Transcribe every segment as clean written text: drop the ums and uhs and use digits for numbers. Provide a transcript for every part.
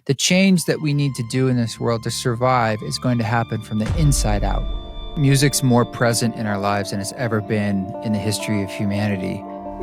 the change that we need to do in this world to survive is going to happen from the inside out. Music's more present in our lives than it's ever been in the history of humanity.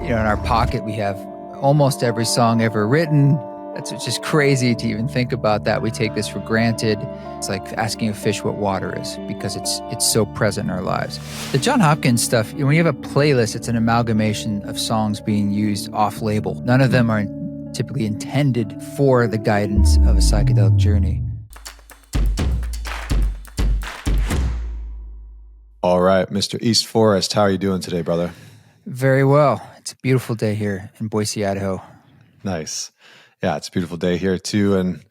In our pocket, we have almost every song ever written. That's just crazy to even think about that. We take this for granted. It's like asking a fish what water is because it's so present in our lives. The John Hopkins stuff, when you have a playlist, it's an amalgamation of songs being used off-label. None of them are typically intended for the guidance of a psychedelic journey. All right, Mr. East Forest, how are you doing today, brother? Very well. It's a beautiful day here in Boise, Idaho. Nice. Yeah, it's a beautiful day here too. And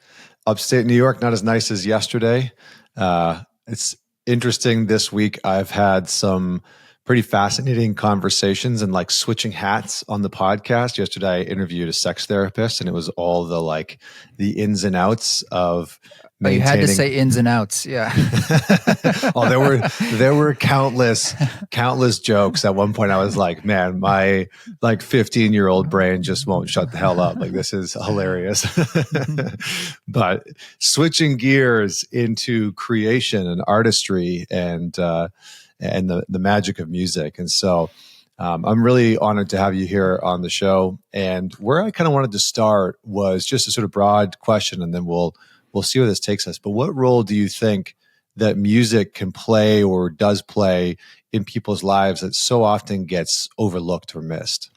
upstate New York, not as nice as yesterday. It's interesting this week. I've had some pretty fascinating conversations and like switching hats on the podcast. Yesterday, I interviewed a sex therapist, and it was all the ins and outs of maintaining. You had to say ins and outs, yeah. Oh, there were countless jokes. At one point, I was like, "Man, my 15-year-old brain just won't shut the hell up. Like, this is hilarious." But switching gears into creation and artistry and the magic of music, and so I'm really honored to have you here on the show. And where I kind of wanted to start was just a sort of broad question, and then we'll see where this takes us. But what role do you think that music can play or does play in people's lives that so often gets overlooked or missed?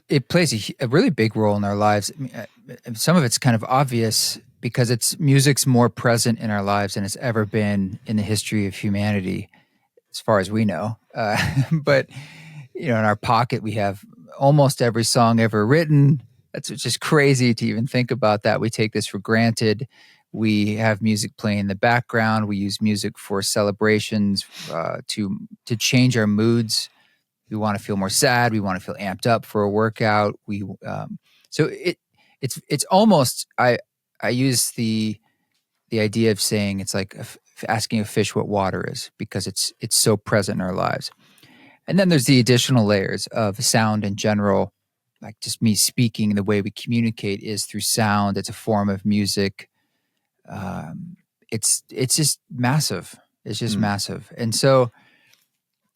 It plays a really big role in our lives. I mean, some of it's kind of obvious because music's more present in our lives than it's ever been in the history of humanity, as far as we know. But in our pocket, we have almost every song ever written. That's just crazy to even think about that. We take this for granted. We have music playing in the background. We use music for celebrations, to change our moods. We want to feel more sad. We want to feel amped up for a workout. So it's almost, I use the idea of saying it's like asking a fish what water is because it's so present in our lives. And then there's the additional layers of sound in general. Like just me speaking, the way we communicate is through sound. It's a form of music. It's just massive. It's just massive. And so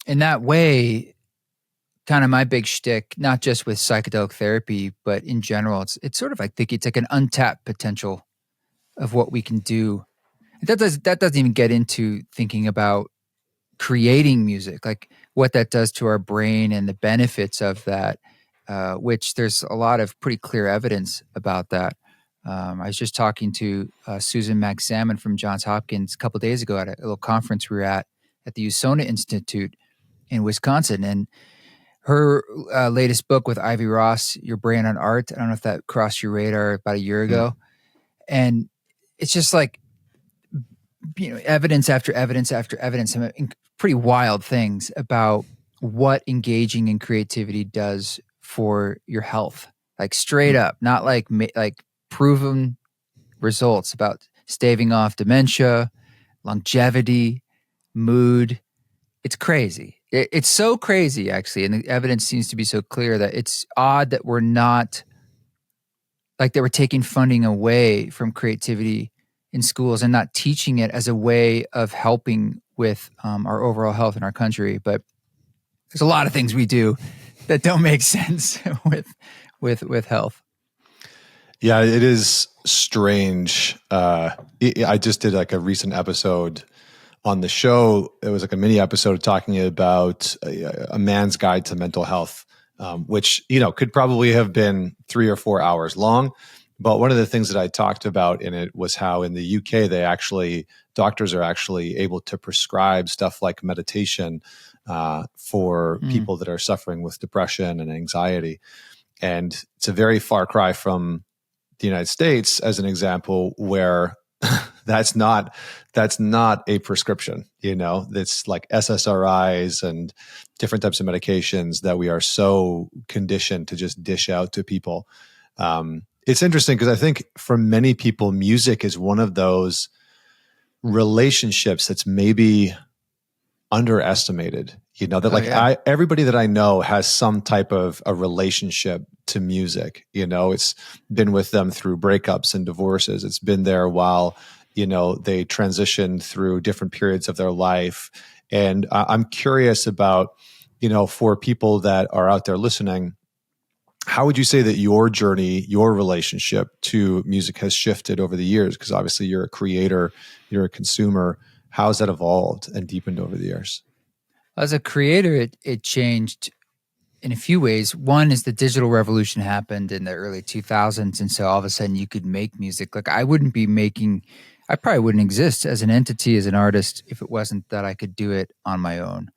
in that way, kind of my big shtick, not just with psychedelic therapy, but in general, it's sort of like it's like an untapped potential of what we can do. That doesn't even get into thinking about creating music, like what that does to our brain and the benefits of that. Which there's a lot of pretty clear evidence about that. I was just talking to Susan Mag-Salmon from Johns Hopkins a couple of days ago at a little conference we were at the USONA Institute in Wisconsin. And her latest book with Ivy Ross, Your Brain on Art, I don't know if that crossed your radar about a year ago. And it's just like, evidence after evidence after evidence, some pretty wild things about what engaging in creativity does for your health, like straight up, not like proven results about staving off dementia, longevity, mood. It's crazy. It's so crazy, actually, and the evidence seems to be so clear that it's odd that we're not, like they were taking funding away from creativity in schools and not teaching it as a way of helping with our overall health in our country. But there's a lot of things we do that don't make sense with health. Yeah, it is strange. I just did like a recent episode on the show. It was like a mini episode talking about a man's guide to mental health, which, could probably have been 3 or 4 hours long. But one of the things that I talked about in it was how in the UK, doctors are actually able to prescribe stuff like meditation for people that are suffering with depression and anxiety. And it's a very far cry from the United States, as an example, where that's not a prescription. It's like SSRIs and different types of medications that we are so conditioned to just dish out to people. It's interesting because I think for many people, music is one of those relationships that's maybe underestimated. You know, that Oh like yeah. everybody that I know has some type of a relationship to music. You know, it's been with them through breakups and divorces. It's been there while, you know, they transition through different periods of their life. And I'm curious about, you know, for people that are out there listening, how would you say that your journey, your relationship to music has shifted over the years? Because obviously you're a creator, you're a consumer. How's that evolved and deepened over the years? As a creator, it changed in a few ways. One is the digital revolution happened in the early 2000s. And so all of a sudden you could make music. Like I probably wouldn't exist as an entity, as an artist, if it wasn't that I could do it on my own.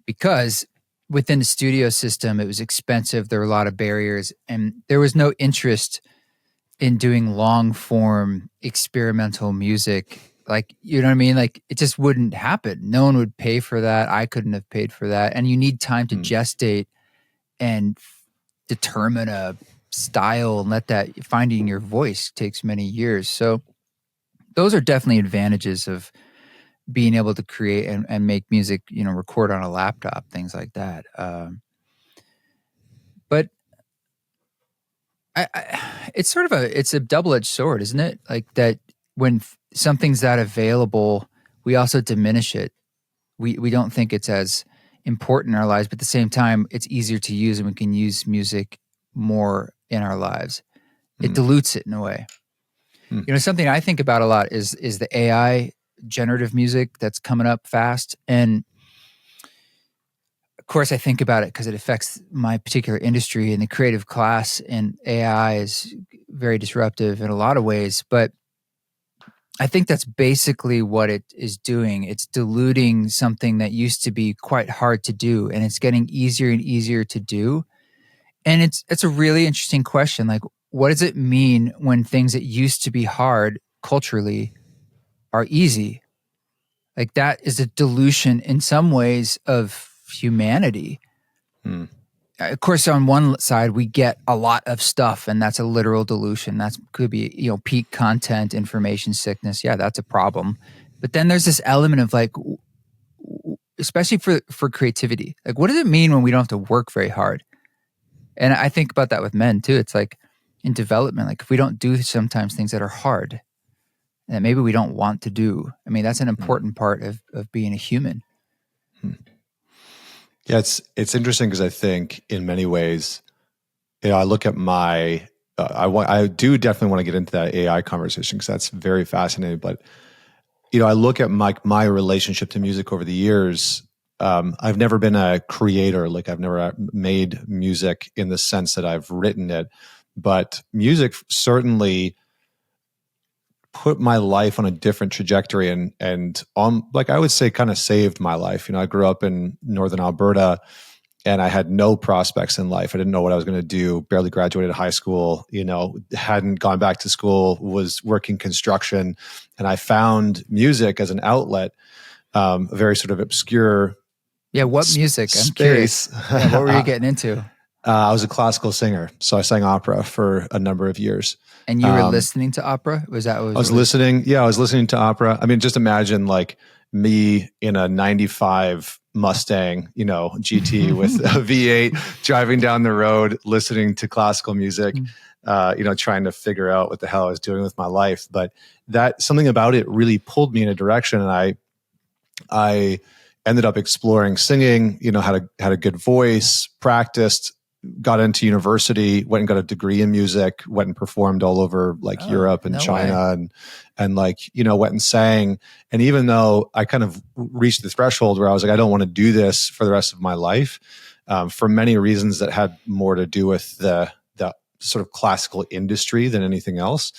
Because within the studio system, it was expensive. There were a lot of barriers, and there was no interest in doing long form experimental music. Like, you know what I mean? Like, it just wouldn't happen. No one would pay for that. I couldn't have paid for that. And you need time to Mm, gestate and determine a style and let that finding your voice takes many years. So those are definitely advantages of being able to create and make music, you know, record on a laptop, things like that. But it's sort of it's a double-edged sword, isn't it? Like that when something's that available, we also diminish it. We don't think it's as important in our lives, but at the same time, it's easier to use and we can use music more in our lives. It mm, dilutes it in a way. mm, You know, something I think about a lot is the AI generative music that's coming up fast. And of course, I think about it because it affects my particular industry and the creative class. And AI is very disruptive in a lot of ways. But I think that's basically what it is doing. It's diluting something that used to be quite hard to do, and it's getting easier and easier to do. And it's a really interesting question. Like, what does it mean when things that used to be hard culturally are easy? Like that is a dilution in some ways of humanity. mm, Of course, on one side, we get a lot of stuff, and that's a literal dilution. That could be, you know, peak content, information sickness. Yeah, that's a problem. But then there's this element of like, especially for creativity. Like, what does it mean when we don't have to work very hard? And I think about that with men too. It's like in development, like if we don't do sometimes things that are hard and that maybe we don't want to do. I mean, that's an mm, important part of being a human. mm. Yeah, it's interesting because I think in many ways, you know, I look at my, I do definitely want to get into that AI conversation because that's very fascinating. But you know, I look at my relationship to music over the years. I've never been a creator, like I've never made music in the sense that I've written it, but music certainly put my life on a different trajectory and on, like I would say, kind of saved my life. You know, I grew up in northern Alberta and I had no prospects in life. I didn't know what I was going to do. Barely graduated high school, you know, hadn't gone back to school, was working construction, and I found music as an outlet, a very sort of obscure Yeah, what music? I'm space. curious. Yeah, what were you getting into? I was a classical singer, so I sang opera for a number of years. And you were Um, listening to opera? Was that what I was was released? listening. Yeah, I was listening to opera. I mean, just imagine like me in a 95 Mustang, you know, GT with a V8 driving down the road, listening to classical music, you know, trying to figure out what the hell I was doing with my life. But that something about it really pulled me in a direction. And I ended up exploring singing, you know, had a good voice, practiced, got into university, went and got a degree in music, went and performed all over like Oh, Europe and no way. China and like, you know, went and sang. And even though I kind of reached the threshold where I was like, I don't want to do this for the rest of my life, for many reasons that had more to do with the sort of classical industry than anything else.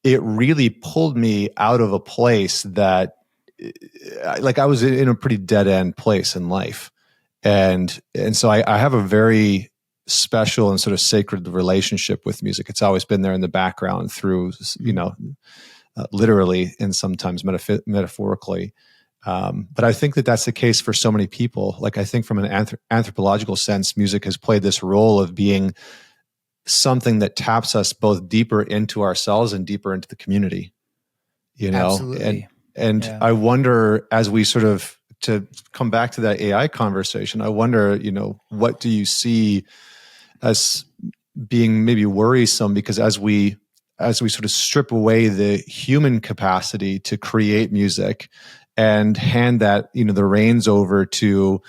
It really pulled me out of a place that like I was in a pretty dead end place in life. And so I have a very special and sort of sacred relationship with music. It's always been there in the background through, you know, literally and sometimes metaphorically. But I think that that's the case for so many people. Like I think from an anthropological sense, music has played this role of being something that taps us both deeper into ourselves and deeper into the community, you know? Absolutely. And Yeah. I wonder as we sort of to come back to that AI conversation, I wonder, what do you see as being maybe worrisome? Because as we sort of strip away the human capacity to create music and hand that, the reins over to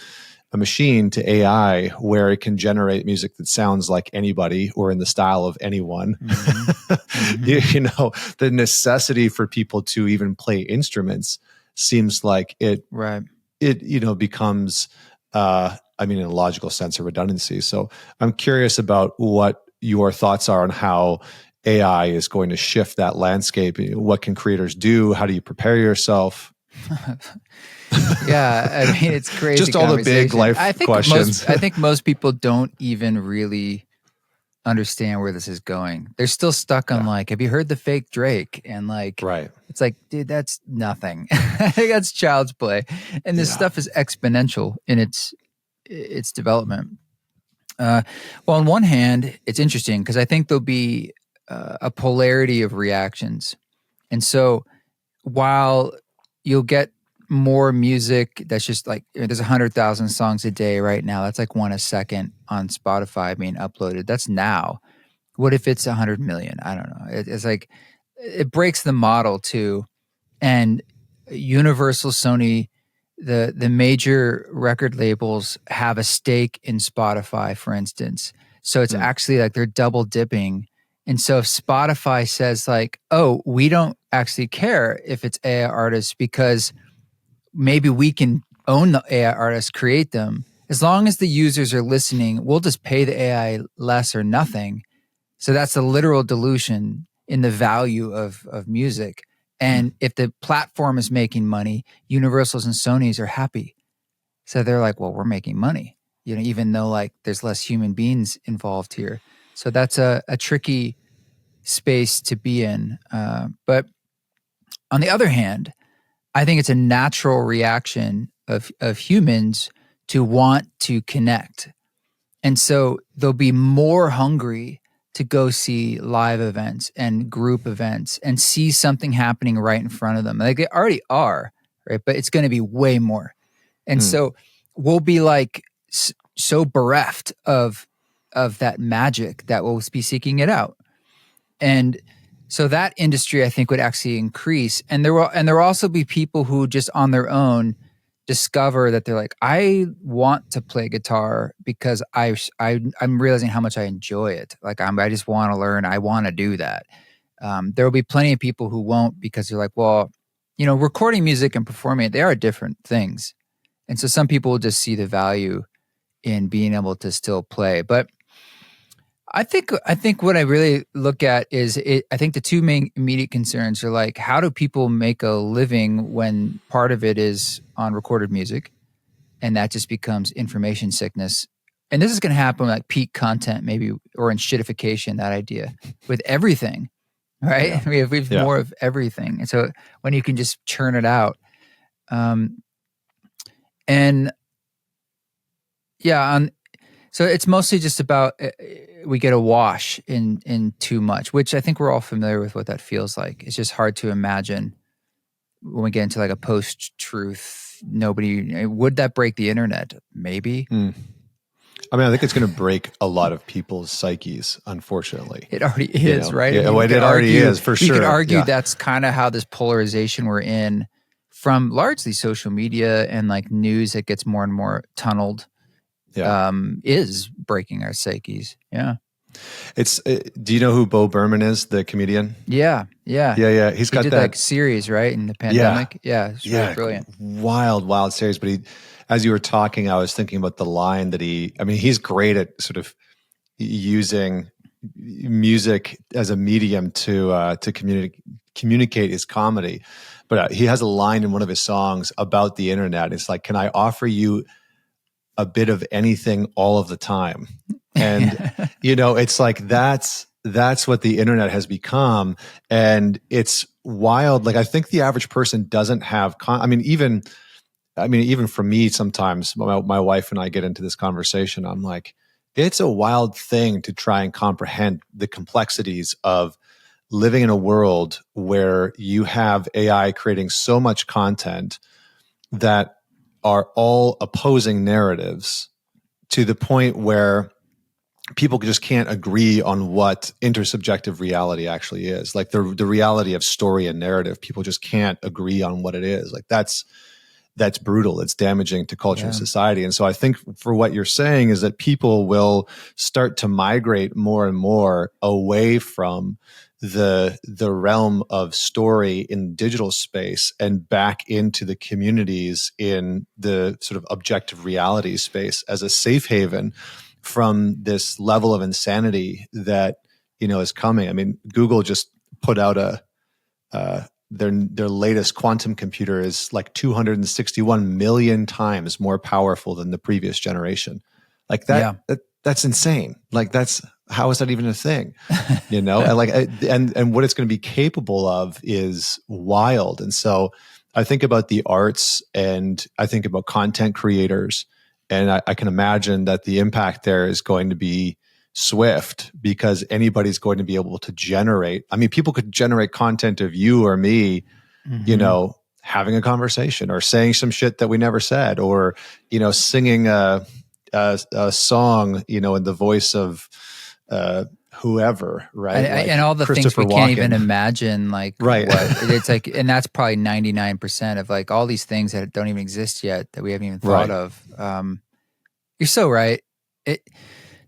a machine, to AI, where it can generate music that sounds like anybody or in the style of anyone. Mm-hmm. Mm-hmm. The necessity for people to even play instruments seems like it becomes, in a logical sense, a redundancy. So I'm curious about what your thoughts are on how AI is going to shift that landscape. What can creators do? How do you prepare yourself? Yeah, I mean, it's crazy. Just all the big life questions. I think most people don't even really understand where this is going. They're still stuck on like, have you heard the fake Drake? And like, right. It's like, dude, that's nothing. That's child's play. And this stuff is exponential in its development. Well, on one hand, it's interesting because I think there'll be a polarity of reactions. And so while you'll get more music that's just like, there's 100,000 songs a day right now. That's like one a second on Spotify being uploaded. That's now. What if it's 100 million? I don't know. It's like, it breaks the model too. And Universal, Sony, the major record labels have a stake in Spotify, for instance. So it's actually like they're double dipping. And so if Spotify says like, oh, we don't actually care if it's AI artists because maybe we can own the AI artists, create them. As long as the users are listening, we'll just pay the AI less or nothing. So that's a literal dilution in the value of music. And if the platform is making money, Universals and Sonys are happy. So they're like, well, we're making money, even though like there's less human beings involved here. So that's a tricky space to be in. But on the other hand, I think it's a natural reaction of humans to want to connect. And so they'll be more hungry to go see live events and group events and see something happening right in front of them. Like they already are, right? But it's going to be way more. And so we'll be like so bereft of that magic that we'll be seeking it out. And so that industry, I think, would actually increase. And there will also be people who just on their own discover that they're like, I want to play guitar because I'm realizing how much I enjoy it. Like I just want to learn. I want to do that. There will be plenty of people who won't because they're like, well, recording music and performing it, they are different things. And so some people will just see the value in being able to still play. But I think what I really look at is I think the two main immediate concerns are like, how do people make a living when part of it is on recorded music and that just becomes information sickness? And this is going to happen like peak content maybe, or in shitification, that idea with everything, right? Yeah. We have more of everything. And so when you can just churn it out, so it's mostly just about we get a wash in too much, which I think we're all familiar with what that feels like. It's just hard to imagine when we get into like a post-truth. Would that break the internet? Maybe. I mean, I think it's going to break a lot of people's psyches, unfortunately. It already is, right? Yeah, it already is, for sure. You could argue that's kind of how this polarization we're in from largely social media and like news that gets more and more tunneled. Is breaking our psyches. Yeah. Do you know who Bo Berman is, the comedian? Yeah. He did that like series, right, in the pandemic. It's really brilliant. Wild series. But as you were talking, I was thinking about the line that he's great at sort of using music as a medium to communicate his comedy. But he has a line in one of his songs about the internet. It's like, can I offer you a bit of anything all of the time? And it's like that's what the internet has become. And it's wild. Like I think the average person doesn't have even for me, sometimes my wife and I get into this conversation. I'm like, it's a wild thing to try and comprehend the complexities of living in a world where you have AI creating so much content that are all opposing narratives to the point where people just can't agree on what intersubjective reality actually is. Like the reality of story and narrative, people just can't agree on what it is. Like that's brutal. It's damaging to culture and society. And so I think for what you're saying is that people will start to migrate more and more away from the realm of story in digital space and back into the communities in the sort of objective reality space as a safe haven from this level of insanity that, is coming. I mean, Google just put out their latest quantum computer is like 261 million times more powerful than the previous generation. Like that's insane. Like how is that even a thing? And like, and what it's going to be capable of is wild. And so I think about the arts and I think about content creators, and I can imagine that the impact there is going to be swift because anybody's going to be able to generate. I mean, people could generate content of you or me, having a conversation or saying some shit that we never said, or, singing a song, in the voice of whoever, right? And all the things we can't even imagine, like right. It's like, and that's probably 99% of like all these things that don't even exist yet that we haven't even thought of. You're so right.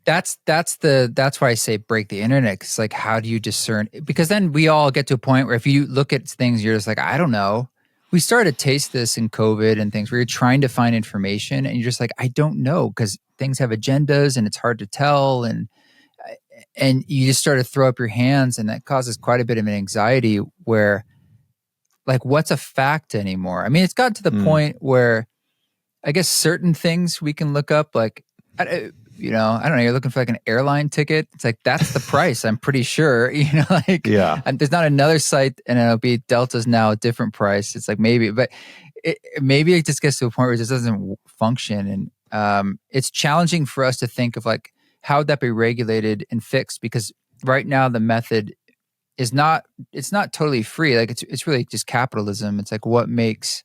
That's why I say break the internet. It's like, how do you discern? Because then we all get to a point where if you look at things, you're just like, I don't know. We started to taste this in COVID and things where you're trying to find information and you're just like, I don't know, because things have agendas and it's hard to tell. And you just start to throw up your hands, and that causes quite a bit of an anxiety where like, what's a fact anymore? I mean, it's got to the point where I guess certain things we can look up, like, I don't know, you're looking for like an airline ticket. It's like, that's the price, I'm pretty sure, and there's not another site and it'll be Delta's now a different price. It's like maybe it just gets to a point where it just doesn't function. And it's challenging for us to think of like, how would that be regulated and fixed? Because right now the method it's not totally free. Like it's really just capitalism. It's like, what makes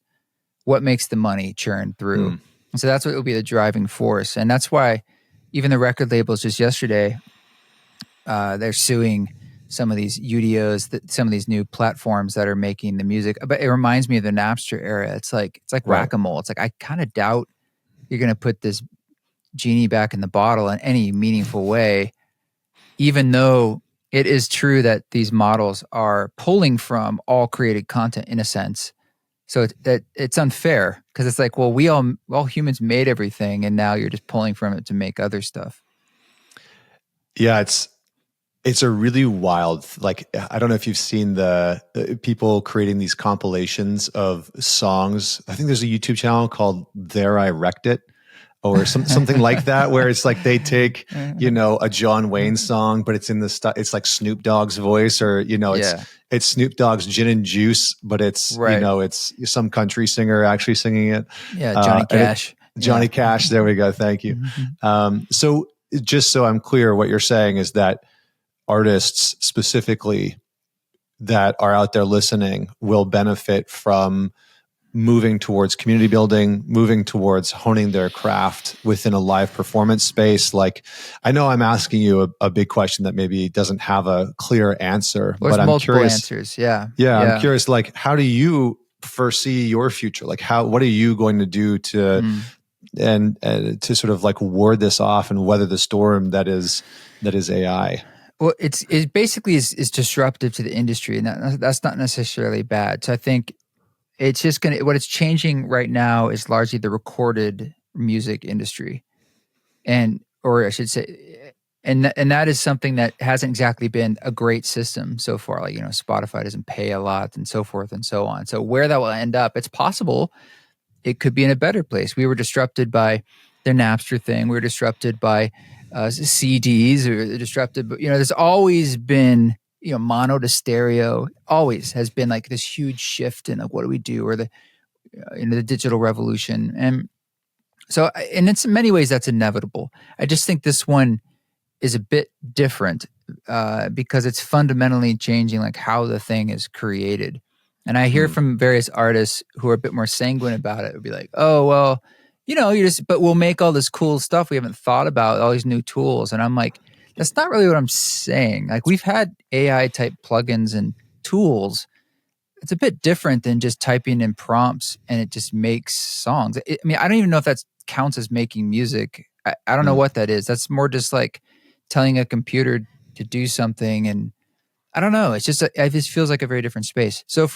the money churn through? And so that's what will be the driving force. And that's why even the record labels just yesterday, they're suing some of these UDOs, some of these new platforms that are making the music. But it reminds me of the Napster era. It's like whack-a-mole. It's like, I kind of doubt you're going to put this genie back in the bottle in any meaningful way, even though it is true that these models are pulling from all created content in a sense. So it's unfair because it's like, well, we all humans made everything, and now you're just pulling from it to make other stuff. Yeah, it's a really wild, like, I don't know if you've seen the people creating these compilations of songs. I think there's a YouTube channel called There I Wrecked It, or something like that, where it's like they take, a John Wayne song, but it's in it's like Snoop Dogg's voice, or, it's Snoop Dogg's Gin and Juice, but it's, it's some country singer actually singing it. Yeah, Johnny Cash. Johnny Cash, there we go, thank you. So just so I'm clear, what you're saying is that artists specifically that are out there listening will benefit from moving towards community building, moving towards honing their craft within a live performance space. Like, I know I'm asking you a big question that maybe doesn't have a clear answer, but I'm curious. Answers. Yeah. I'm curious, like, how do you foresee your future? Like, what are you going to do to, and to sort of like ward this off and weather the storm that is AI? Well, it basically is disruptive to the industry, and that's not necessarily bad. So I think it's just what it's changing right now is largely the recorded music industry, or I should say, and that is something that hasn't exactly been a great system so far. Like, Spotify doesn't pay a lot, and so forth and so on. So where that will end up, it's possible it could be in a better place. We were disrupted by the Napster thing. We were disrupted by CDs, or disrupted. But there's always been mono to stereo. Always has been like this huge shift in like, what do we do, or the the digital revolution. And so, and in many ways that's inevitable. I just think this one is a bit different because it's fundamentally changing like how the thing is created. And I hear Hmm. from various artists who are a bit more sanguine about it. It would be like, oh, well, but we'll make all this cool stuff we haven't thought about, all these new tools. And I'm like, that's not really what I'm saying. Like, we've had AI type plugins and tools. It's a bit different than just typing in prompts and it just makes songs. I mean, I don't even know if that counts as making music. I don't know Hmm. what that is. That's more just like telling a computer to do something. And I don't know. It just feels like a very different space. So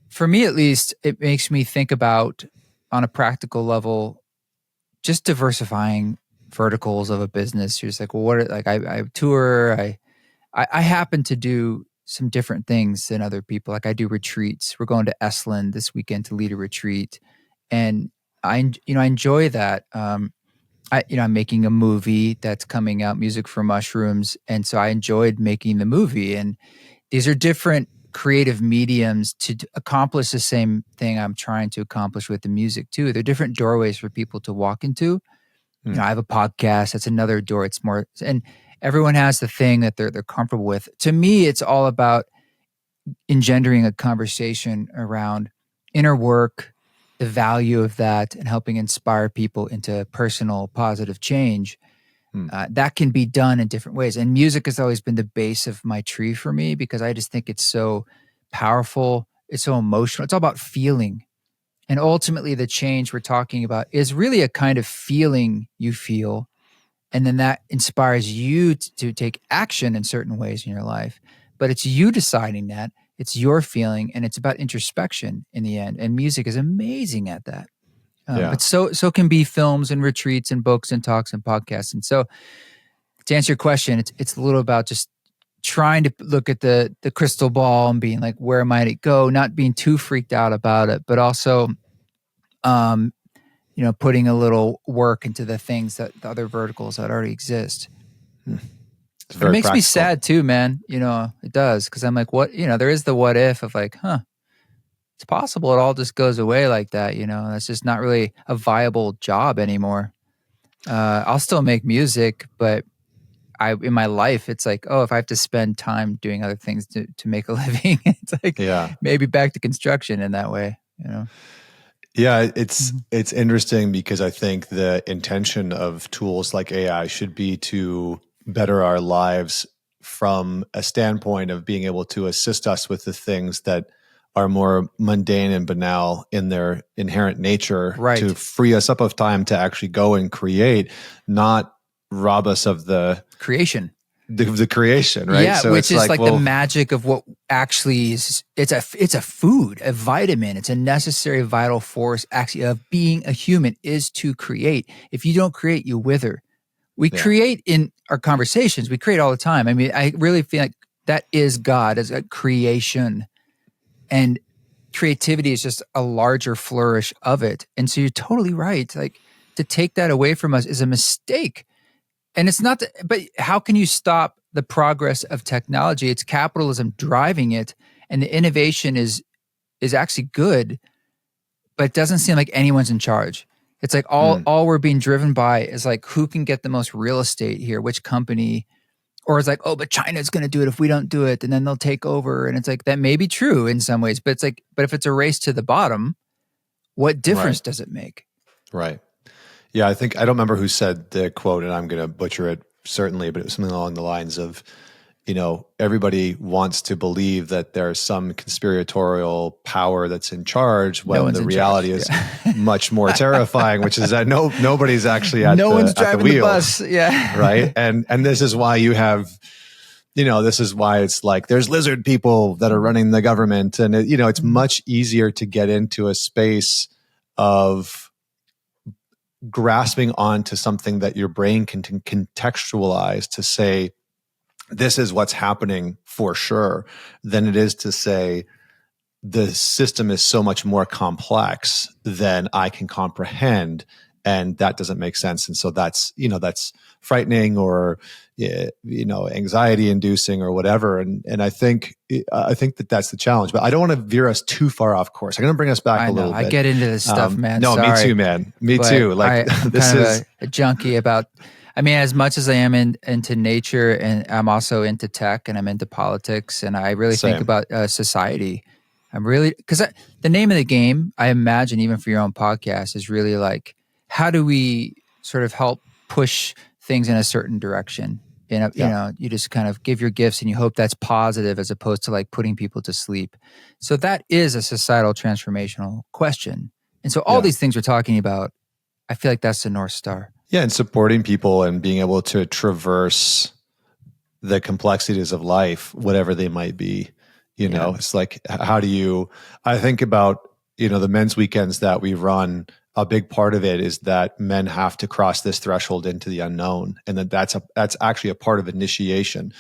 for me, at least, it makes me think about, on a practical level, just diversifying verticals of a business. You're just like, well, I tour, I happen to do some different things than other people. Like, I do retreats. We're going to Estland this weekend to lead a retreat, and I enjoy that. I'm making a movie that's coming out, Music for Mushrooms, and so I enjoyed making the movie. And these are different creative mediums to accomplish the same thing I'm trying to accomplish with the music too. They're different doorways for people to walk into. Hmm. I have a podcast. That's another door. It's more, and everyone has the thing that they're comfortable with. To me, it's all about engendering a conversation around inner work, the value of that, and helping inspire people into personal positive change. Hmm. That can be done in different ways. And music has always been the base of my tree for me, because I just think it's so powerful. It's so emotional. It's all about feeling. And ultimately, the change we're talking about is really a kind of feeling you feel. And then that inspires you to take action in certain ways in your life. But it's you deciding that. It's your feeling. And it's about introspection in the end. And music is amazing at that. Yeah. But so can be films and retreats and books and talks and podcasts. And so, to answer your question, it's a little about just trying to look at the crystal ball and being like, where might it go? Not being too freaked out about it, but also, um, putting a little work into the things, that the other verticals that already exist. It's But it very makes me practical. sad too, man. It does, because I'm like, what? There is the what if of like, it's possible it all just goes away like that. That's just not really a viable job anymore. I'll still make music, but in my life, it's like, oh, if I have to spend time doing other things to make a living, it's like Yeah. maybe back to construction in that way. Yeah, it's Mhm. it's interesting because I think the intention of tools like AI should be to better our lives from a standpoint of being able to assist us with the things that are more mundane and banal in their inherent nature, to Right. free us up of time to actually go and create, not rob us of Creation. the creation, right? Yeah, So which it's is like, like the well, magic of what actually is. It's a food, a vitamin. It's a necessary vital force actually of being a human, is to create. If you don't create, you wither. We yeah, create in our conversations. We create all the time. I mean, I really feel like that is God, as a creation, and creativity is just a larger flourish of it. And so you're totally right. Like, to take that away from us is a mistake. And it's not, but how can you stop the progress of technology? It's capitalism driving it, and the innovation is actually good, but it doesn't seem like anyone's in charge. It's like mm, all we're being driven by is like, who can get the most real estate here, which company, or it's like, oh, but China's going to do it if we don't do it, and then they'll take over. And it's like, that may be true in some ways, but it's like, but if it's a race to the bottom, what difference right, does it make? right. Yeah, I think I don't remember who said the quote, and I'm going to butcher it certainly, but it was something along the lines of, everybody wants to believe that there's some conspiratorial power that's in charge, No when one's the in charge. reality is Yeah. much more terrifying, which is that nobody's actually at No one's the driving the wheel, bus. Yeah. right? And this is why you have, this is why it's like there's lizard people that are running the government, and it's much easier to get into a space of grasping onto something that your brain can contextualize to say, this is what's happening for sure, than it is to say, the system is so much more complex than I can comprehend, and that doesn't make sense. And so that's frightening, or anxiety inducing, or whatever. And I think that that's the challenge. But I don't want to veer us too far off course. I'm going to bring us back I a know. little I bit. get into this stuff, man. No, me too, Sorry. man. Me But too. Like, I'm this kind of is a junkie about, I mean, as much as I am into nature, and I'm also into tech, and I'm into politics, and I really think same. about society. I'm really, because the name of the game, I imagine, even for your own podcast, is really like, how do we sort of help push things in a certain direction? Yeah. You just kind of give your gifts and you hope that's positive as opposed to like putting people to sleep. So that is a societal transformational question. And so all Yeah. these things we're talking about, I feel like that's the North Star. Yeah. And supporting people and being able to traverse the complexities of life, whatever they might be. Yeah. It's like, how do you, I think about, the men's weekends that we run, a big part of it is that men have to cross this threshold into the unknown. And that's actually a part of initiation,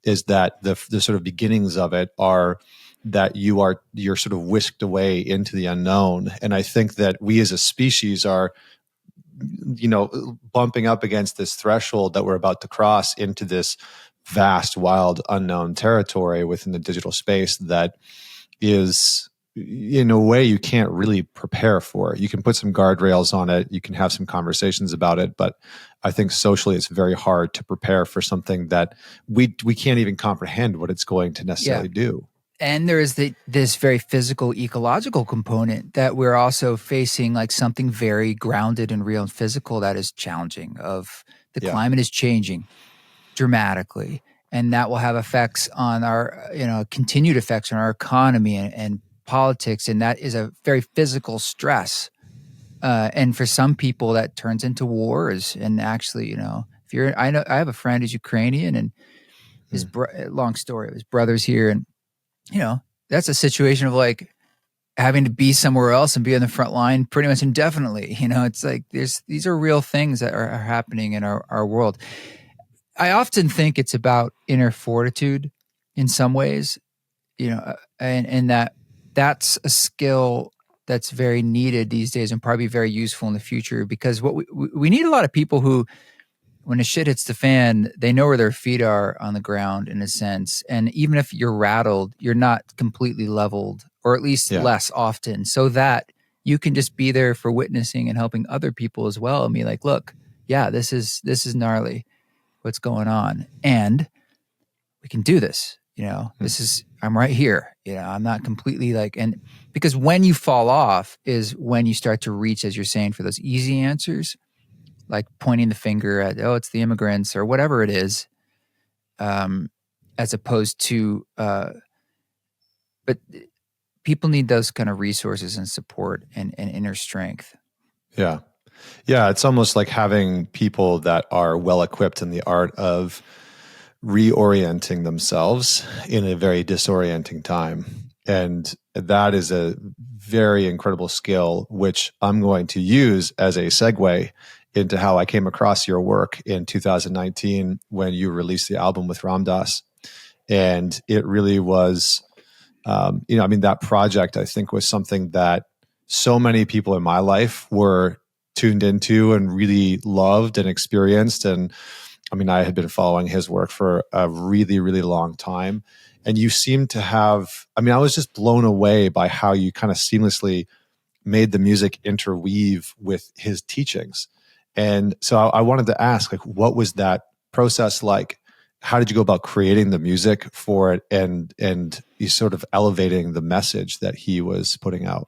is that the sort of beginnings of it are that you're sort of whisked away into the unknown. And I think that we as a species are, bumping up against this threshold that we're about to cross into this vast, wild, unknown territory within the digital space that is, in a way, you can't really prepare for. You can put some guardrails on it, you can have some conversations about it, but I think socially it's very hard to prepare for something that we can't even comprehend what it's going to necessarily do. And there is this very physical, ecological component that we're also facing, like something very grounded and real and physical that is challenging. Of the Yeah. climate is changing dramatically, and that will have effects on our, continued effects on our economy and politics, and that is a very physical stress. And for some people, that turns into wars. And actually, if you're, I have a friend who's Ukrainian, and his long story, his brother's here, and that's a situation of like having to be somewhere else and be on the front line pretty much indefinitely. It's like these are real things that are happening in our world. I often think it's about inner fortitude in some ways, and that's a skill that's very needed these days and probably very useful in the future, because what we need a lot of people who, when the shit hits the fan, they know where their feet are on the ground in a sense. And even if you're rattled, you're not completely leveled, or at least less often, so that you can just be there for witnessing and helping other people as well. And be like, look, yeah, this is gnarly, what's going on. And we can do this. I'm right here. I'm not completely like, and because when you fall off is when you start to reach, as you're saying, for those easy answers, like pointing the finger at, it's the immigrants or whatever it is, as opposed to, but people need those kind of resources and support and inner strength. Yeah. Yeah. It's almost like having people that are well equipped in the art of reorienting themselves in a very disorienting time. And that is a very incredible skill, which I'm going to use as a segue into how I came across your work in 2019 when you released the album with Ram Dass. And it really was, that project, I think, was something that so many people in my life were tuned into and really loved and experienced. And I had been following his work for a really, really long time. And you seem to have, I was just blown away by how you kind of seamlessly made the music interweave with his teachings. And so I wanted to ask, like, what was that process like? How did you go about creating the music for it and you sort of elevating the message that he was putting out?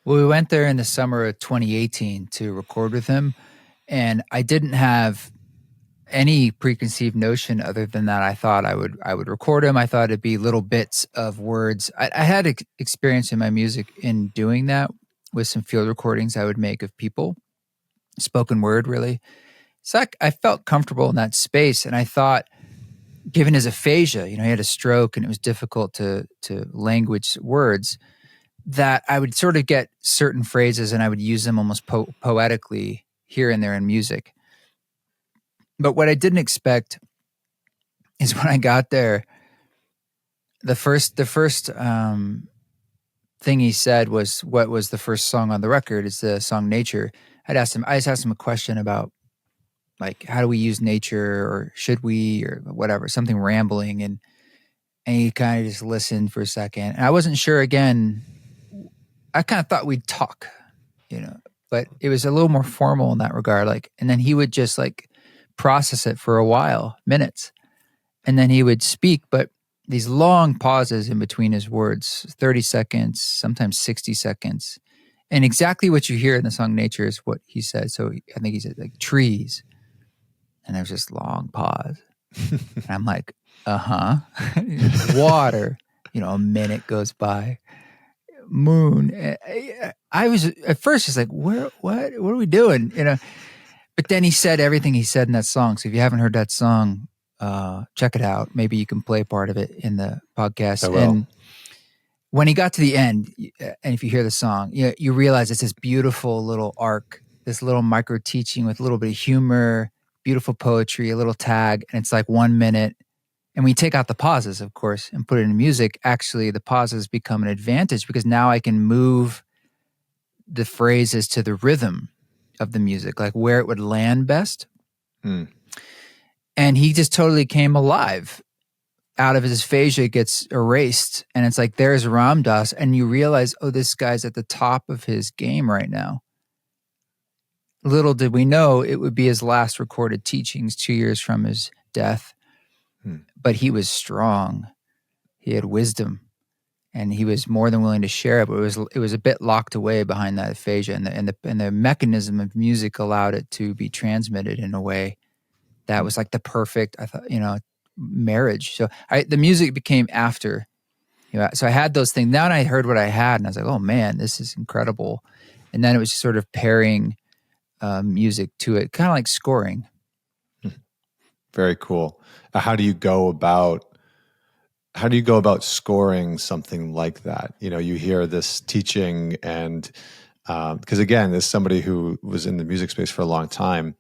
Well, we went there in the summer of 2018 to record with him, and I didn't have any preconceived notion other than that I thought I would record him. I thought it'd be little bits of words. I had experience in my music in doing that with some field recordings I would make of people, spoken word really. So I felt comfortable in that space, and I thought, given his aphasia, he had a stroke and it was difficult to language words, that I would sort of get certain phrases and I would use them almost poetically here and there in music. But what I didn't expect is when I got there, the first thing he said was, "What was the first song on the record?" It's the song "Nature." I just asked him a question about, like, how do we use nature, or should we, or whatever, something rambling, and he kind of just listened for a second. And I wasn't sure again. I kind of thought we'd talk, but it was a little more formal in that regard. Like, and then he would just like process it for a while, minutes, and then he would speak. But these long pauses in between his words, 30 seconds, sometimes 60 seconds. And exactly what you hear in the song Nature is what he said. So I think he said like trees. And there's this long pause. And I'm like, water, a minute goes by. Moon. I was at first just like, what are we doing? But then he said everything he said in that song. So if you haven't heard that song, check it out. Maybe you can play part of it in the podcast. I will. And when he got to the end, and if you hear the song, you realize it's this beautiful little arc, this little micro teaching with a little bit of humor, beautiful poetry, a little tag, and it's like 1 minute. And when you take out the pauses, of course, and put it in music, actually the pauses become an advantage because now I can move the phrases to the rhythm of the music, like where it would land best. Mm. And he just totally came alive. Out of his aphasia gets erased. And it's like, there's Ram Dass. And you realize, oh, this guy's at the top of his game right now. Little did we know it would be his last recorded teachings 2 years from his death. But he was strong. He had wisdom. And he was more than willing to share it, but it was a bit locked away behind that aphasia, and the mechanism of music allowed it to be transmitted in a way that was like the perfect, I thought, marriage. So the music became after, so I had those things. Now I heard what I had, and I was like, oh man, this is incredible. And then it was sort of pairing music to it, kind of like scoring. Very cool. How do you go about scoring something like that? You hear this teaching, and because again, as somebody who was in the music space for a long time,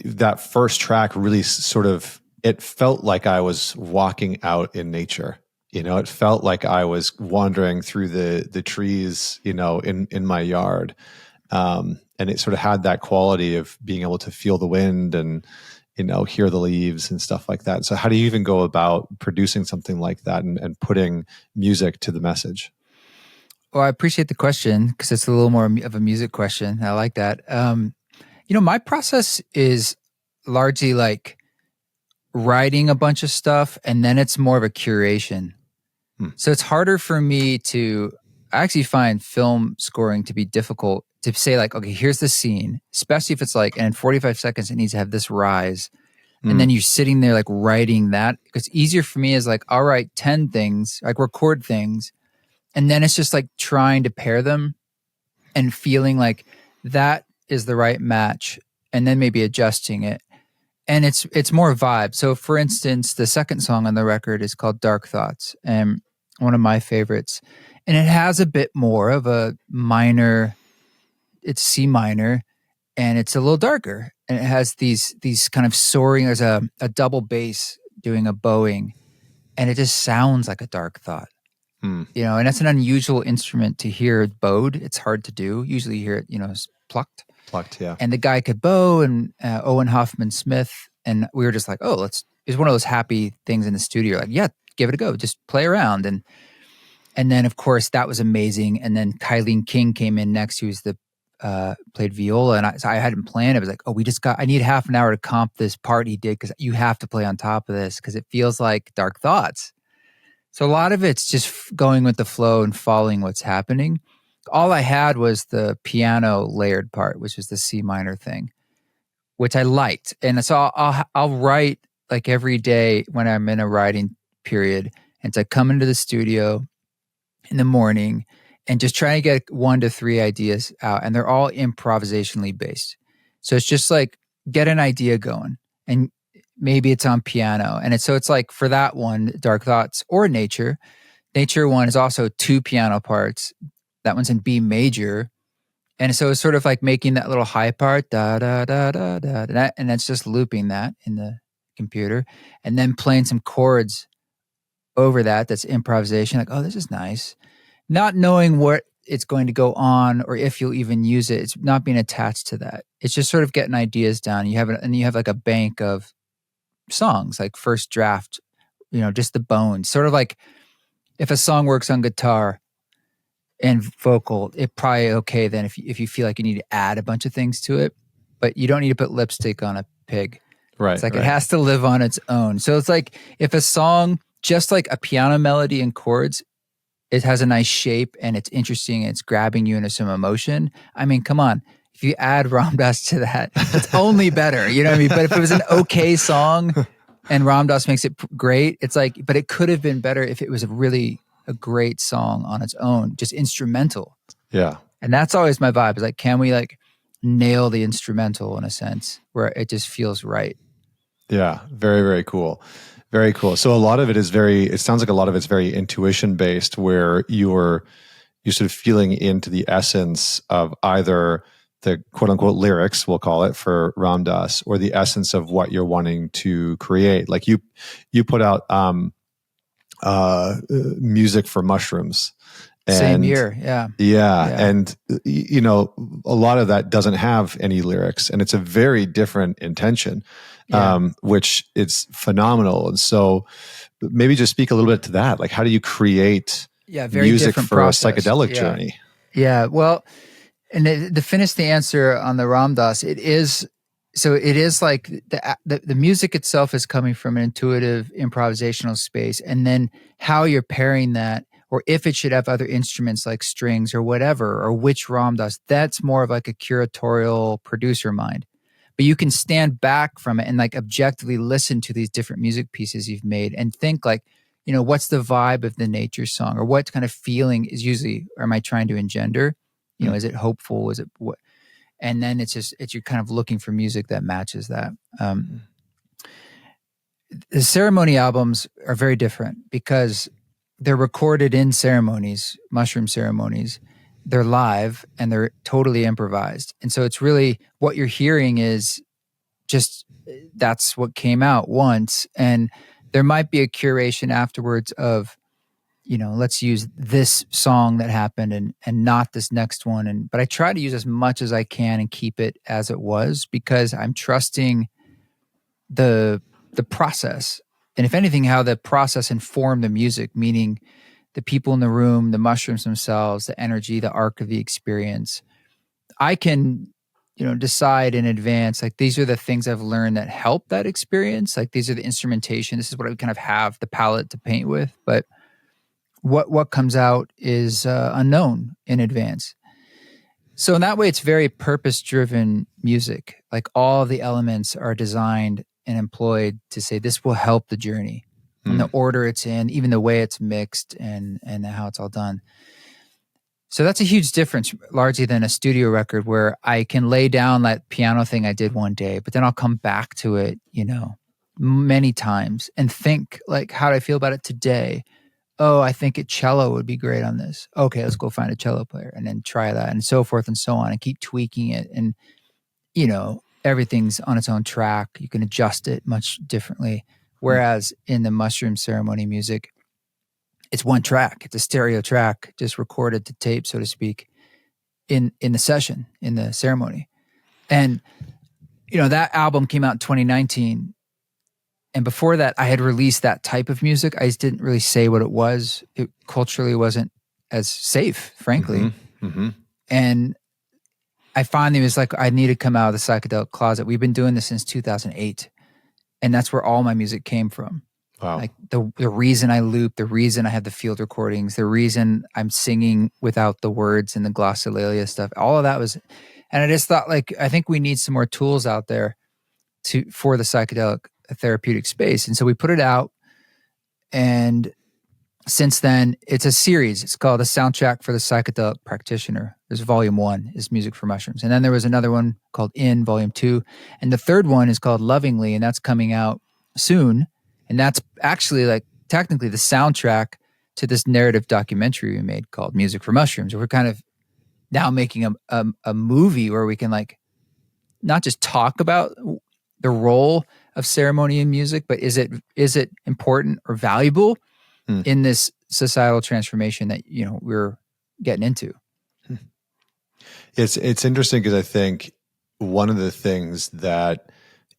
that first track really it felt like I was walking out in nature. It felt like I was wandering through the trees, in my yard. And it sort of had that quality of being able to feel the wind and, hear the leaves and stuff like that. So how do you even go about producing something like that and putting music to the message? Well, I appreciate the question because it's a little more of a music question. I like that. My process is largely like writing a bunch of stuff, and then it's more of a curation. So it's harder for me I actually find film scoring to be difficult to say like, okay, here's the scene, especially if it's like, and in 45 seconds, it needs to have this rise. And then you're sitting there like writing that, because easier for me is like, I'll write 10 things, like record things. And then it's just like trying to pair them and feeling like that is the right match, and then maybe adjusting it. And it's more vibe. So for instance, the second song on the record is called Dark Thoughts, and one of my favorites. And it has a bit more of a minor, it's C minor, and it's a little darker. And it has these kind of soaring, there's a double bass doing a bowing, and it just sounds like a dark thought. And that's an unusual instrument to hear bowed. It's hard to do. Usually you hear it, plucked. Plucked, yeah. And the guy could bow, and Owen Hoffman Smith, and we were just like, oh, it's one of those happy things in the studio. Like, yeah, give it a go. Just play around. And then, of course, that was amazing. And then Kylene King came in next, who's played viola. And I hadn't planned it. I was like, oh, I need half an hour to comp this part he did, because you have to play on top of this, because it feels like Dark Thoughts. So a lot of it's just going with the flow and following what's happening. All I had was the piano layered part, which was the C minor thing, which I liked. And so I'll write like every day when I'm in a writing period. And so I come into the studio in the morning and just try to get 1 to 3 ideas out. And they're all improvisationally based. So it's just like, get an idea going. And maybe it's on piano. And it's like, for that one, Dark Thoughts or Nature. Nature one is also 2 piano parts. That one's in B major. And so it's sort of like making that little high part, da, da, da, da, da, da, and it's just looping that in the computer, and then playing some chords over that. That's improvisation. Like, oh, this is nice. Not knowing what it's going to go on or if you'll even use it. It's not being attached to that. It's just sort of getting ideas down. You have like a bank of songs, like first draft, just the bones. Sort of like if a song works on guitar and vocal, it probably okay then if you feel like you need to add a bunch of things to it, but you don't need to put lipstick on a pig. Right. It's like it Right. has to live on its own. So it's like if a song, just like a piano melody and chords, it has a nice shape and it's interesting and it's grabbing you into some emotion. I mean, come on. If you add Ram Dass to that, it's only better. You know what I mean? But if it was an okay song and Ram Dass makes it great, it's like, but it could have been better if it was a great song on its own, just instrumental. Yeah. And that's always my vibe. Is like, can we like nail the instrumental in a sense where it just feels right? Yeah. Very, very cool. Very cool. So a lot of it is it sounds like a lot of it's very intuition based, where you're sort of feeling into the essence of either the quote unquote lyrics, we'll call it, for Ram Dass, or the essence of what you're wanting to create. Like you put out music for mushrooms. Same And year. Yeah. yeah. Yeah. And, you know, a lot of that doesn't have any lyrics, and it's a very different intention, which is phenomenal. And so maybe just speak a little bit to that. Like, how do you create Very music different for process. a psychedelic journey? Yeah. Well, and to finish the answer on the Ram Dass, it is like the music itself is coming from an intuitive improvisational space, and then how you're pairing that, or if it should have other instruments like strings or whatever, or which Ram Dass, that's more of like a curatorial producer mind. But you can stand back from it and like objectively listen to these different music pieces you've made and think like, you know, what's the vibe of the nature song, or what kind of feeling am I trying to engender? You know, is it hopeful? Is it what? And then you're kind of looking for music that matches that. The ceremony albums are very different because they're recorded in ceremonies, mushroom ceremonies. They're live and they're totally improvised. And so it's really what you're hearing is just that's what came out once. And there might be a curation afterwards of, you know, let's use this song that happened and not this next one. But I try to use as much as I can and keep it as it was, because I'm trusting the process. And if anything, how the process informed the music, meaning the people in the room, the mushrooms themselves, the energy, the arc of the experience. I can, you know, decide in advance, like these are the things I've learned that help that experience. Like these are the instrumentation. This is what I kind of have the palette to paint with. But what comes out is unknown in advance. So in that way, it's very purpose-driven music. Like all the elements are designed and employed to say this will help the journey, and the order it's in, even the way it's mixed, and how it's all done. So that's a huge difference, largely than a studio record where I can lay down that piano thing I did one day, but then I'll come back to it, you know, many times and think like, how do I feel about it today? Oh, I think a cello would be great on this. Okay, let's go find a cello player and then try that, and so forth and so on, and keep tweaking it. And, you know, everything's on its own track. You can adjust it much differently. Whereas in the mushroom ceremony music, it's one track. It's a stereo track, just recorded to tape, so to speak, in the session, in the ceremony. And, you know, that album came out in 2019. And before that, I had released that type of music. I just didn't really say what it was. It culturally wasn't as safe, frankly. And I finally was like, I need to come out of the psychedelic closet. We've been doing this since 2008. And that's where all my music came from. Wow. Like the reason I loop, the reason I have the field recordings, the reason I'm singing without the words and the glossolalia stuff, all of that was, and I just thought like, I think we need some more tools out there for the psychedelic therapeutic space. And so we put it out, and since then it's a series. It's called The Soundtrack for the Psychedelic Practitioner. There's volume 1 is music for mushrooms. And then there was another one called volume 2. And the third one is called Lovingly, and that's coming out soon. And that's actually like technically the soundtrack to this narrative documentary we made called Music for Mushrooms. We're kind of now making a movie where we can like not just talk about the role of ceremony in music, but is it important or valuable in this societal transformation that, you know, we're getting into? It's interesting because I think one of the things that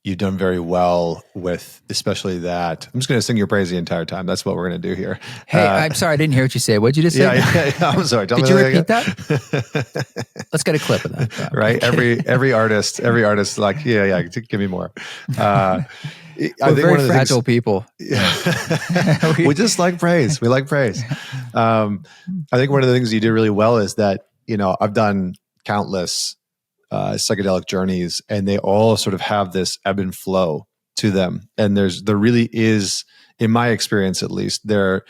you've done very well with, especially that. I'm just going to sing your praise the entire time. That's what we're going to do here. Hey, I'm sorry, I didn't hear what you said. What'd you just say? Yeah. I'm sorry. Did you repeat that? Let's get a clip of that. No, right. Every artist, like, yeah, give me more. I We're think very fragile people. We just like praise. We like praise. I think one of the things you do really well is that, I've done countless psychedelic journeys, and they all sort of have this ebb and flow to them. And there really is, in my experience at least, there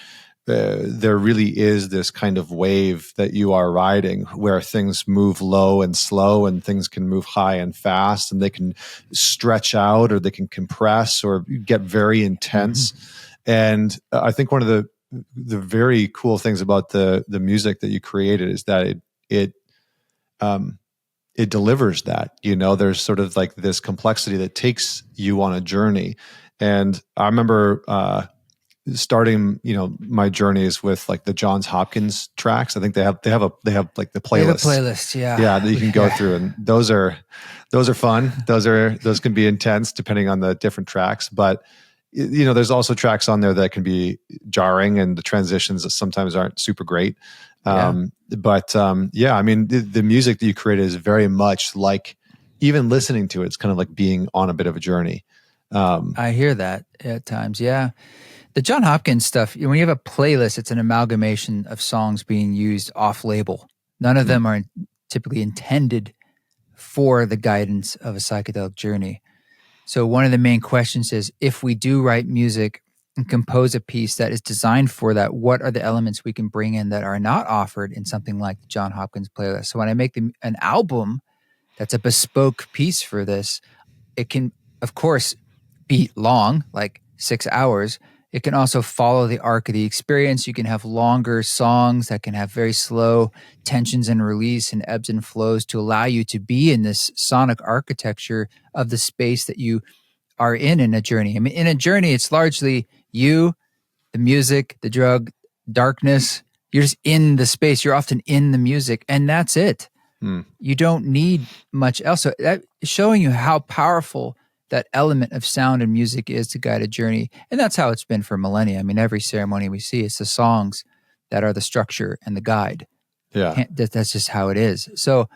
really is this kind of wave that you are riding, where things move low and slow, and things can move high and fast, and they can stretch out, or they can compress, or get very intense. And I think one of the very cool things about the music that you created is that it delivers that. There's sort of like this complexity that takes you on a journey. And I remember starting, my journeys with like the Johns Hopkins tracks. I think they have like the playlist. They have a playlist, yeah. Yeah, that you can go through, and those are fun. Those can be intense depending on the different tracks. But there's also tracks on there that can be jarring, and the transitions sometimes aren't super great. But I mean, the music that you created is very much like, even listening to it's kind of like being on a bit of a journey. I hear that at times. Yeah. The John Hopkins stuff, when you have a playlist, it's an amalgamation of songs being used off label. None of them are typically intended for the guidance of a psychedelic journey. So one of the main questions is, if we do write music and compose a piece that is designed for that, what are the elements we can bring in that are not offered in something like the John Hopkins playlist? So when I make an album that's a bespoke piece for this, it can, of course, be long, like 6 hours. It can also follow the arc of the experience. You can have longer songs that can have very slow tensions and release and ebbs and flows to allow you to be in this sonic architecture of the space that you are in a journey. I mean, in a journey, it's largely you, the music, the drug, darkness. You're just in the space. You're often in the music, and that's it. You don't need much else. So that is showing you how powerful that element of sound and music is to guide a journey. And that's how it's been for millennia. I mean, every ceremony we see, it's the songs that are the structure and the guide. Yeah. That's just how it is. So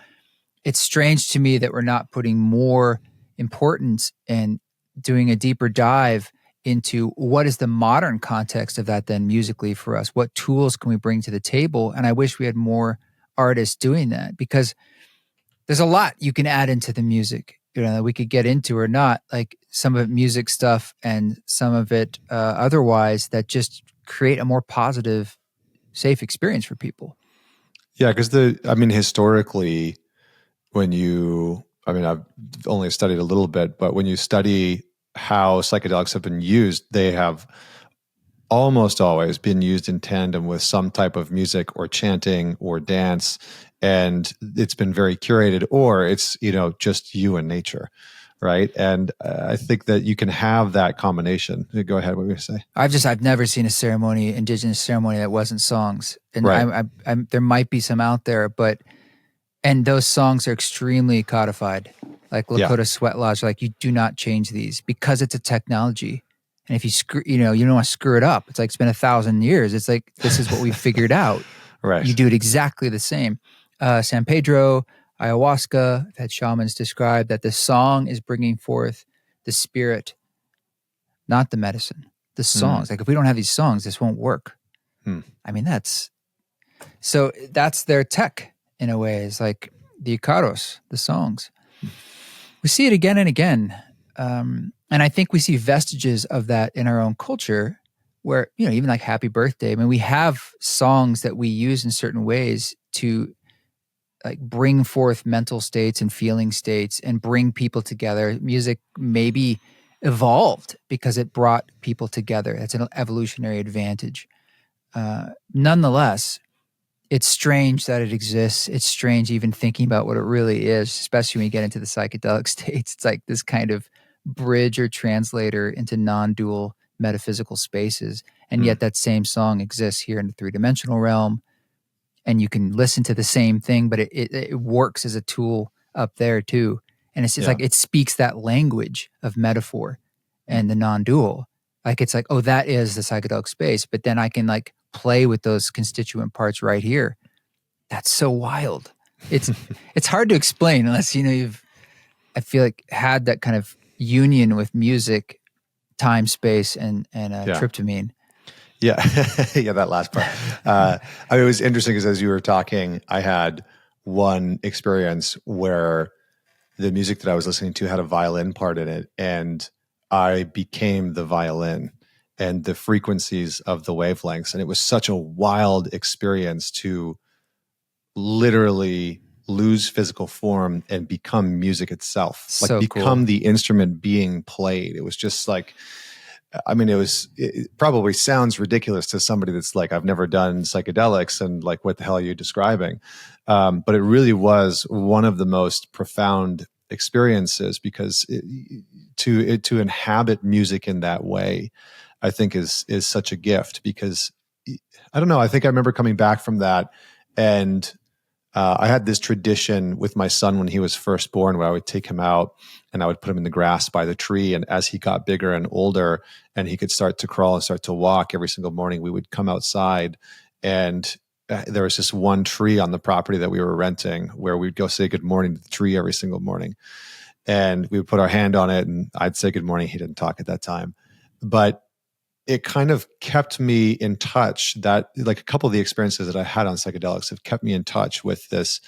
it's strange to me that we're not putting more importance and doing a deeper dive into what is the modern context of that then musically for us. What tools can we bring to the table? And I wish we had more artists doing that, because there's a lot you can add into the music, that we could get into or not, like some of it music stuff and some of it otherwise, that just create a more positive, safe experience for people. Yeah, because historically, I've only studied a little bit, but when you study how psychedelics have been used, they have almost always been used in tandem with some type of music or chanting or dance. And it's been very curated, or it's, just you and nature. Right. And I think that you can have that combination. Go ahead. What were you going to say? I've never seen a ceremony, indigenous ceremony, that wasn't songs. And right. there might be some out there, and those songs are extremely codified. Like Lakota Sweat Lodge, like, you do not change these because it's a technology. And if you you don't want to screw it up. It's like, it's been 1,000 years. It's like, this is what we figured out. Right. You do it exactly the same. San Pedro, ayahuasca, I've had shamans describe that the song is bringing forth the spirit, not the medicine. The songs. Like, if we don't have these songs, this won't work. I mean, that's their tech in a way. It's like the Icaros, the songs. We see it again and again. And I think we see vestiges of that in our own culture, where, even like Happy Birthday, I mean, we have songs that we use in certain ways to like bring forth mental states and feeling states and bring people together. Music maybe evolved because it brought people together. That's an evolutionary advantage. Nonetheless, it's strange that it exists. It's strange even thinking about what it really is, especially when you get into the psychedelic states. It's like this kind of bridge or translator into non-dual metaphysical spaces. And yet that same song exists here in the three-dimensional realm. And you can listen to the same thing, but it works as a tool up there too. And it's just Yeah. like it speaks that language of metaphor and the non-dual. Like it's like, oh, that is the psychedelic space. But then I can like play with those constituent parts right here. That's so wild. It's hard to explain unless you've I feel like had that kind of union with music, time, space, and Yeah. tryptamine. Yeah. Yeah, that last part. I mean, it was interesting because as you were talking, I had one experience where the music that I was listening to had a violin part in it, and I became the violin and the frequencies of the wavelengths. And it was such a wild experience to literally lose physical form and become music itself, like So become cool. the instrument being played. It was just like, I mean, it probably sounds ridiculous to somebody that's like, I've never done psychedelics and like, what the hell are you describing? But it really was one of the most profound experiences because to inhabit music in that way, I think is such a gift because I don't know. I think I remember coming back from that and I had this tradition with my son when he was first born where I would take him out and I would put him in the grass by the tree. And as he got bigger and older and he could start to crawl and start to walk every single morning, we would come outside and there was just one tree on the property that we were renting where we'd go say good morning to the tree every single morning. And we would put our hand on it and I'd say good morning. He didn't talk at that time. But it kind of kept me in touch that like a couple of the experiences that I had on psychedelics have kept me in touch with this,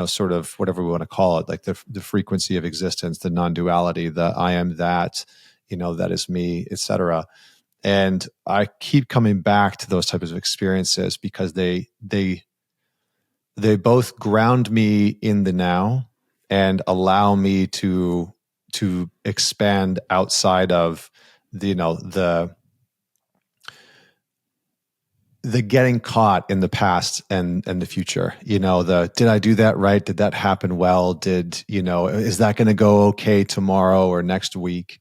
sort of whatever we want to call it, like the frequency of existence, the non-duality, the I am that, that is me, etc. And I keep coming back to those types of experiences because they both ground me in the now and allow me to expand outside of the getting caught in the past and the future, did I do that right? Did that happen well? Is that going to go okay tomorrow or next week?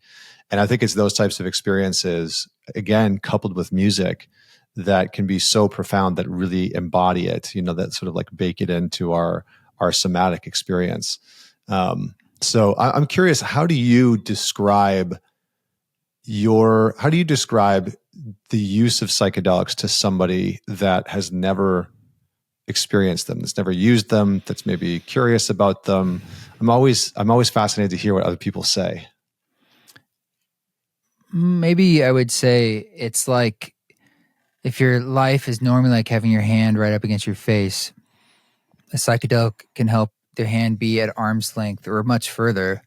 And I think it's those types of experiences, again, coupled with music that can be so profound that really embody it, that sort of like bake it into our somatic experience. So I'm curious, how do you describe the use of psychedelics to somebody that has never experienced them, that's never used them, that's maybe curious about them? I'm always fascinated to hear what other people say. Maybe I would say it's like if your life is normally like having your hand right up against your face, a psychedelic can help the hand be at arm's length or much further.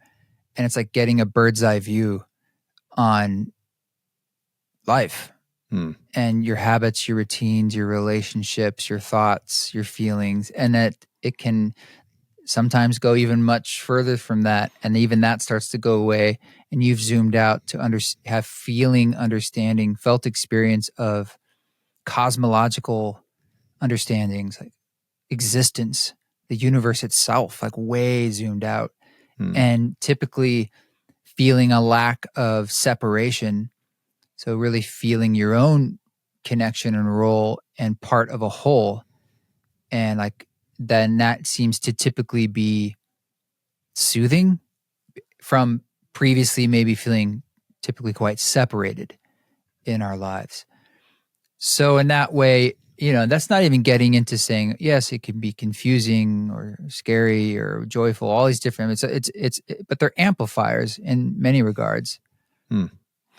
And it's like getting a bird's eye view on life and your habits, your routines, your relationships, your thoughts, your feelings, and that it can sometimes go even much further from that. And even that starts to go away and you've zoomed out to have feeling, understanding, felt experience of cosmological understandings, like existence, the universe itself, like way zoomed out. And typically feeling a lack of separation. So really feeling your own connection and role and part of a whole. And like then that seems to typically be soothing from previously maybe feeling typically quite separated in our lives. So in that way, that's not even getting into saying, yes, it can be confusing or scary or joyful, all these different, but they're amplifiers in many regards.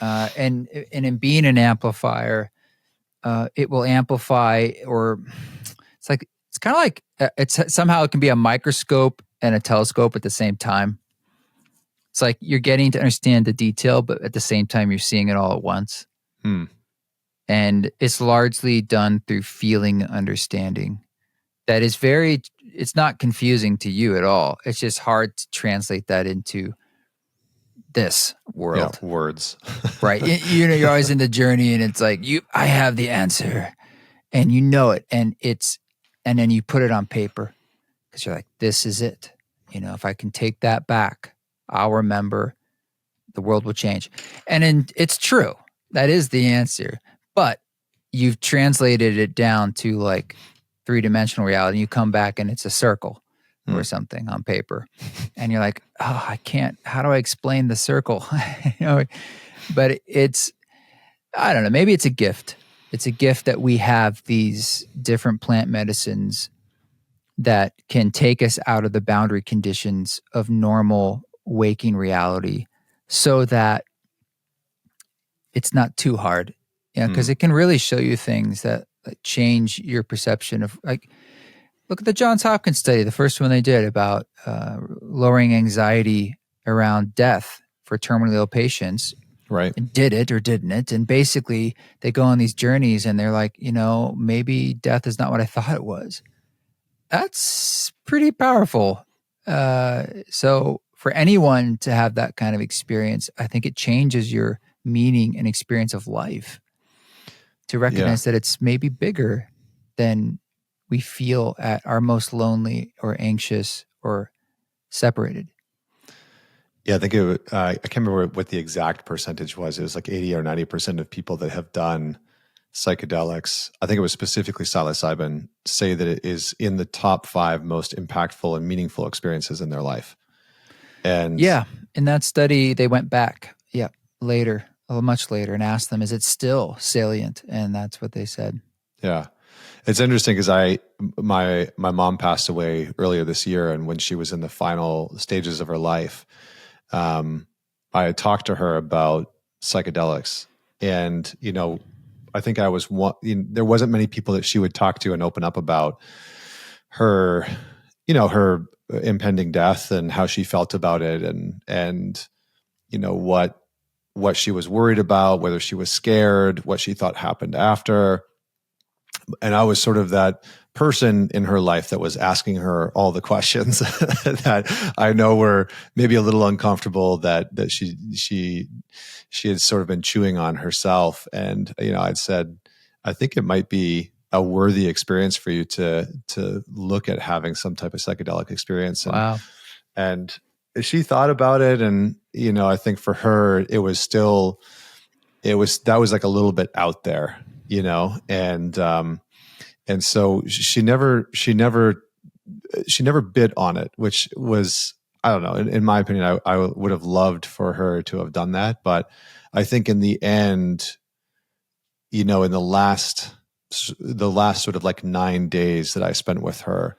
And in being an amplifier, it will amplify, or it's kind of like somehow it can be a microscope and a telescope at the same time. It's like you're getting to understand the detail, but at the same time, you're seeing it all at once. And it's largely done through feeling understanding. That is it's not confusing to you at all. It's just hard to translate that into this world. Yeah, words. Right. You're always in the journey and it's like, I have the answer and you know it. And then you put it on paper because you're like, this is it. If I can take that back, I'll remember, the world will change. And it's true. That is the answer. But you've translated it down to like 3-dimensional reality. You come back and it's a circle. or something on paper. And you're like, oh, I can't, how do I explain the circle? But I don't know, maybe it's a gift. It's a gift that we have these different plant medicines that can take us out of the boundary conditions of normal waking reality so that it's not too hard. Because it can really show you things that change your perception of, like, look at the Johns Hopkins study, the first one they did about lowering anxiety around death for terminally ill patients. Right. And did it or didn't it? And basically, they go on these journeys and they're like, maybe death is not what I thought it was. That's pretty powerful. So for anyone to have that kind of experience, I think it changes your meaning and experience of life, to recognize that it's maybe bigger than we feel at our most lonely or anxious or separated. Yeah, I think I can't remember what the exact percentage was. It was like 80 or 90% of people that have done psychedelics, I think it was specifically psilocybin, say that it is in the top 5 most impactful and meaningful experiences in their life. And yeah, in that study, they went back, later, much later, and asked them, is it still salient? And that's what they said. Yeah. It's interesting because my mom passed away earlier this year, and when she was in the final stages of her life, I had talked to her about psychedelics, and I think I was one. There wasn't many people that she would talk to and open up about her, her impending death and how she felt about it, and what she was worried about, whether she was scared, what she thought happened after. And I was sort of that person in her life that was asking her all the questions that I know were maybe a little uncomfortable, that she had sort of been chewing on herself. And I'd said, I think it might be a worthy experience for you to look at having some type of psychedelic experience. And, wow. And she thought about it, and I think for her that was like a little bit out there, and so she never bid on it, which was, I don't know, in my opinion, I would have loved for her to have done that. But I think in the end, in the last sort of like 9 days that I spent with her,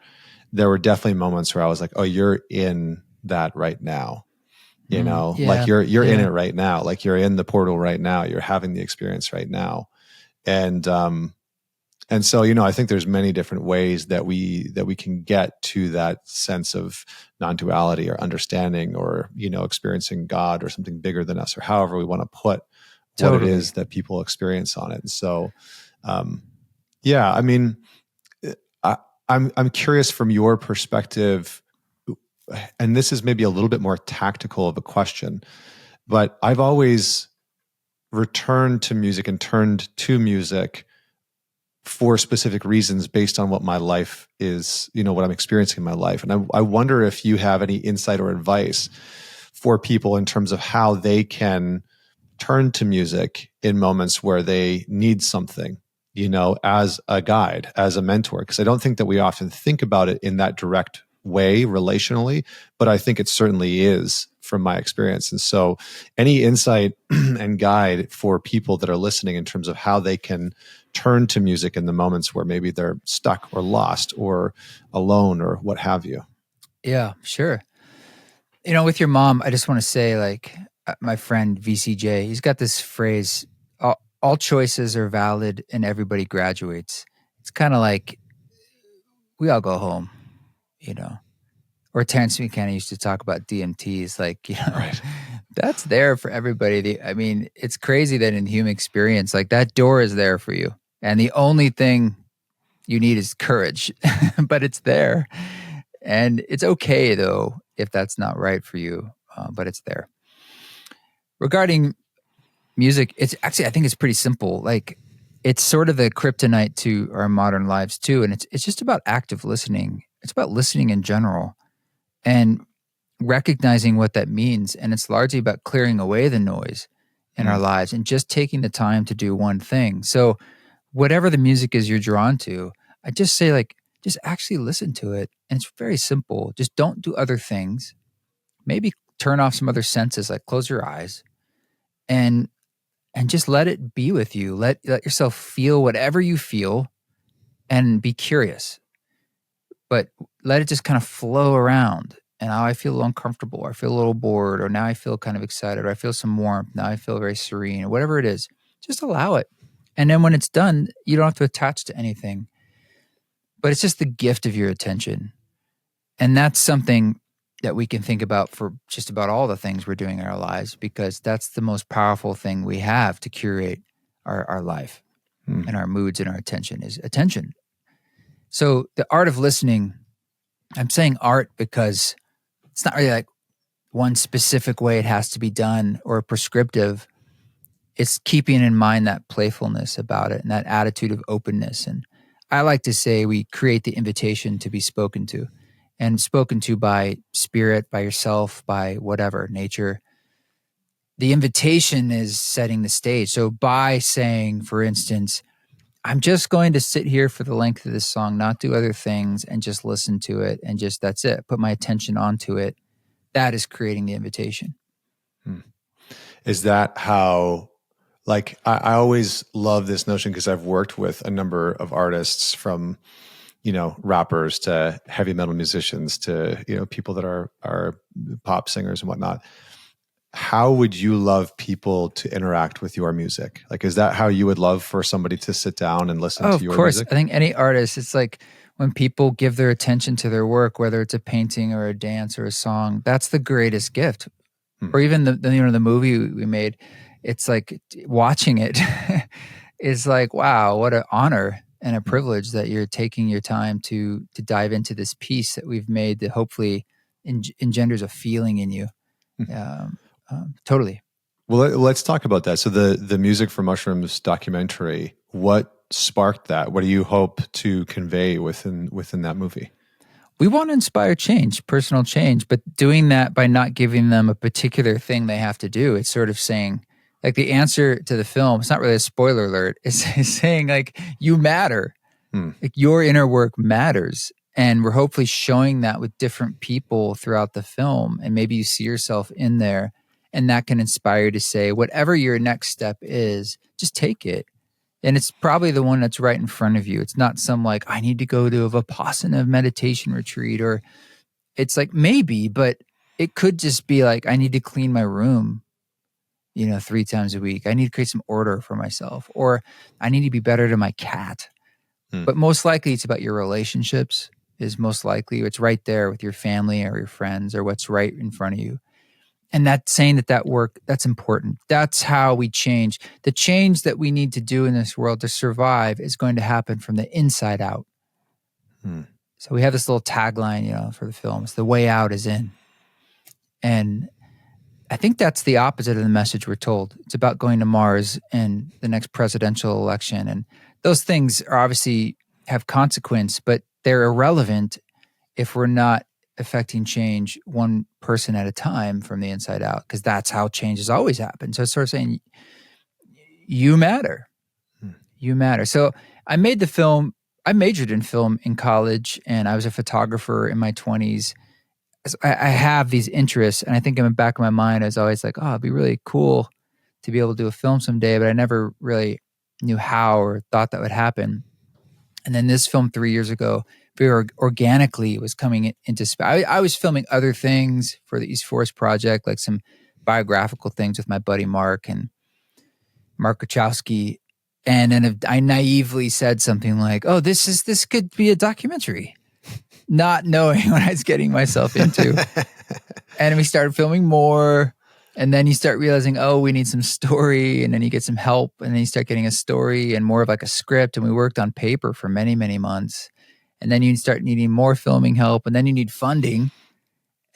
there were definitely moments where I was like, oh, you're in that right now. Like you're in it right now. Like you're in the portal right now. You're having the experience right now. And so, I think there's many different ways that we can get to that sense of non-duality or understanding, or, experiencing God or something bigger than us, or however we want to put what it is that people experience on it. And so, I mean, I'm curious from your perspective, and this is maybe a little bit more tactical of a question, but I've always returned to music and turned to music for specific reasons based on what my life is, what I'm experiencing in my life. And I wonder if you have any insight or advice for people in terms of how they can turn to music in moments where they need something, as a guide, as a mentor. Because I don't think that we often think about it in that direct way relationally, but I think it certainly is from my experience. And so any insight and guide for people that are listening in terms of how they can turn to music in the moments where maybe they're stuck or lost or alone or what have you. Yeah, sure. With your mom, I just want to say, like, my friend VCJ, he's got this phrase, all choices are valid and everybody graduates. It's kind of like we all go home, or Terrence McKenna used to talk about DMTs, like, Right. That's there for everybody. I mean, it's crazy that in human experience, like, that door is there for you. And the only thing you need is courage, but it's there. And it's okay, though, if that's not right for you, but it's there. Regarding music, it's actually, I think it's pretty simple. Like, it's sort of the kryptonite to our modern lives too. And it's just about active listening. It's about listening in general and recognizing what that means. And it's largely about clearing away the noise in our lives and just taking the time to do one thing. So whatever the music is you're drawn to, I just say, like, just actually listen to it. And it's very simple. Just don't do other things. Maybe turn off some other senses, like close your eyes and just let it be with you. Let yourself feel whatever you feel and be curious. But let it just kind of flow around. And now I feel uncomfortable, or I feel a little bored, or now I feel kind of excited, or I feel some warmth. Now I feel very serene, or whatever it is. Just allow it. And then when it's done, you don't have to attach to anything. But it's just the gift of your attention. And that's something that we can think about for just about all the things we're doing in our lives, because that's the most powerful thing we have to curate our life and our moods and our attention is attention. So the art of listening, I'm saying art because it's not really like one specific way it has to be done or prescriptive. It's keeping in mind that playfulness about it and that attitude of openness. And I like to say we create the invitation to be spoken to, and spoken to by spirit, by yourself, by whatever, nature. The invitation is setting the stage. So by saying, for instance, I'm just going to sit here for the length of this song, not do other things, and just listen to it, and just that's it. Put my attention onto it. That is creating the invitation. Is that how, like, I always love this notion because I've worked with a number of artists from, rappers to heavy metal musicians to, people that are pop singers and whatnot. How would you love people to interact with your music? Like, is that how you would love for somebody to sit down and listen to your music? Of course. I think any artist, it's like when people give their attention to their work, whether it's a painting or a dance or a song, that's the greatest gift. Or even the movie we made, it's like watching it is like, wow, what an honor and a privilege that you're taking your time to dive into this piece that we've made that hopefully engenders a feeling in you. Totally. Well, let's talk about that. So the Music for Mushrooms documentary, what sparked that? What do you hope to convey within that movie? We want to inspire change, personal change, but doing that by not giving them a particular thing they have to do. It's sort of saying, like, the answer to the film, it's not really a spoiler alert. It's saying, like, you matter. Like, your inner work matters. And we're hopefully showing that with different people throughout the film. And maybe you see yourself in there, and that can inspire you to say, whatever your next step is, just take it. And it's probably the one that's right in front of you. It's not some like, I need to go to a Vipassana meditation retreat, or it's like maybe, but it could just be like, I need to clean my room, 3 times a week. I need to create some order for myself, or I need to be better to my cat. But most likely it's about your relationships is most likely. It's right there with your family or your friends or what's right in front of you. And that's saying that work, that's important. That's how we change. The change that we need to do in this world to survive is going to happen from the inside out. So we have this little tagline, for the film. It's the way out is in. And I think that's the opposite of the message we're told. It's about going to Mars and the next presidential election. And those things are obviously have consequence, but they're irrelevant if we're not affecting change one person at a time from the inside out, because that's how change has always happened. So it's sort of saying, you matter. You matter. So I made the film. I majored in film in college, and I was a photographer in my 20s. I have these interests, and I think in the back of my mind, I was always like, oh, it'd be really cool to be able to do a film someday, but I never really knew how or thought that would happen. And then this film 3 years ago, very organically was coming into space. I was filming other things for the East Forest Project, like some biographical things with my buddy Mark Wachowski. And then I naively said something like, oh, this could be a documentary, not knowing what I was getting myself into. And we started filming more. And then you start realizing, oh, we need some story. And then you get some help. And then you start getting a story and more of like a script. And we worked on paper for many, many months. And then you start needing more filming help. And then you need funding.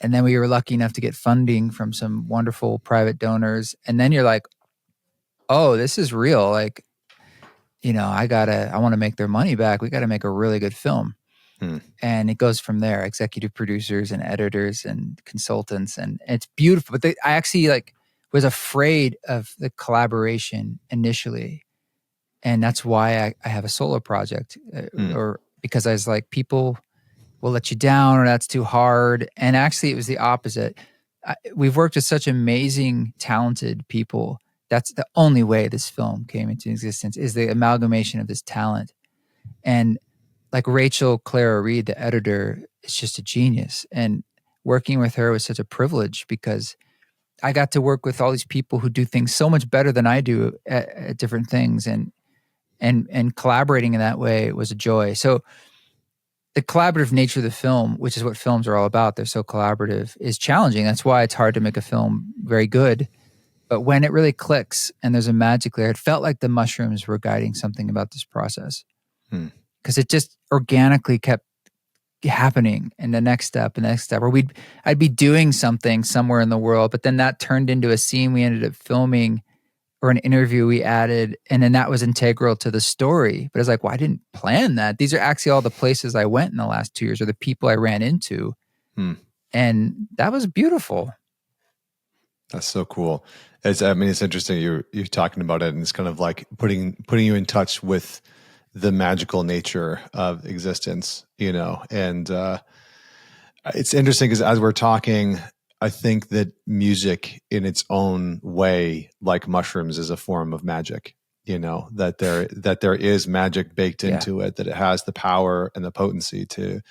And then we were lucky enough to get funding from some wonderful private donors. And then you're like, oh, this is real. Like, I want to make their money back. We got to make a really good film. And it goes from there, executive producers and editors and consultants. And it's beautiful. But I actually was afraid of the collaboration initially. And that's why I have a solo project or because I was like, people will let you down or that's too hard. And actually, it was the opposite. We've worked with such amazing, talented people. That's the only way this film came into existence, is the amalgamation of this talent. And like Rachel Clara Reed, the editor, is just a genius. And working with her was such a privilege because I got to work with all these people who do things so much better than I do at different things. And collaborating in that way was a joy. So the collaborative nature of the film, which is what films are all about, they're so collaborative, is challenging. That's why it's hard to make a film very good. But when it really clicks and there's a magic there, it felt like the mushrooms were guiding something about this process. Because it just organically kept happening, and the next step, or I'd be doing something somewhere in the world, but then that turned into a scene we ended up filming or an interview we added, and then that was integral to the story. But it's like, well, I didn't plan that. These are actually all the places I went in the last 2 years, or the people I ran into. And that was beautiful. That's so cool. It's interesting you're talking about it, and it's kind of like putting you in touch with the magical nature of existence, and it's interesting because as we're talking, I think that music in its own way, like mushrooms, is a form of magic, that there is magic baked into it, that it has the power and the potency to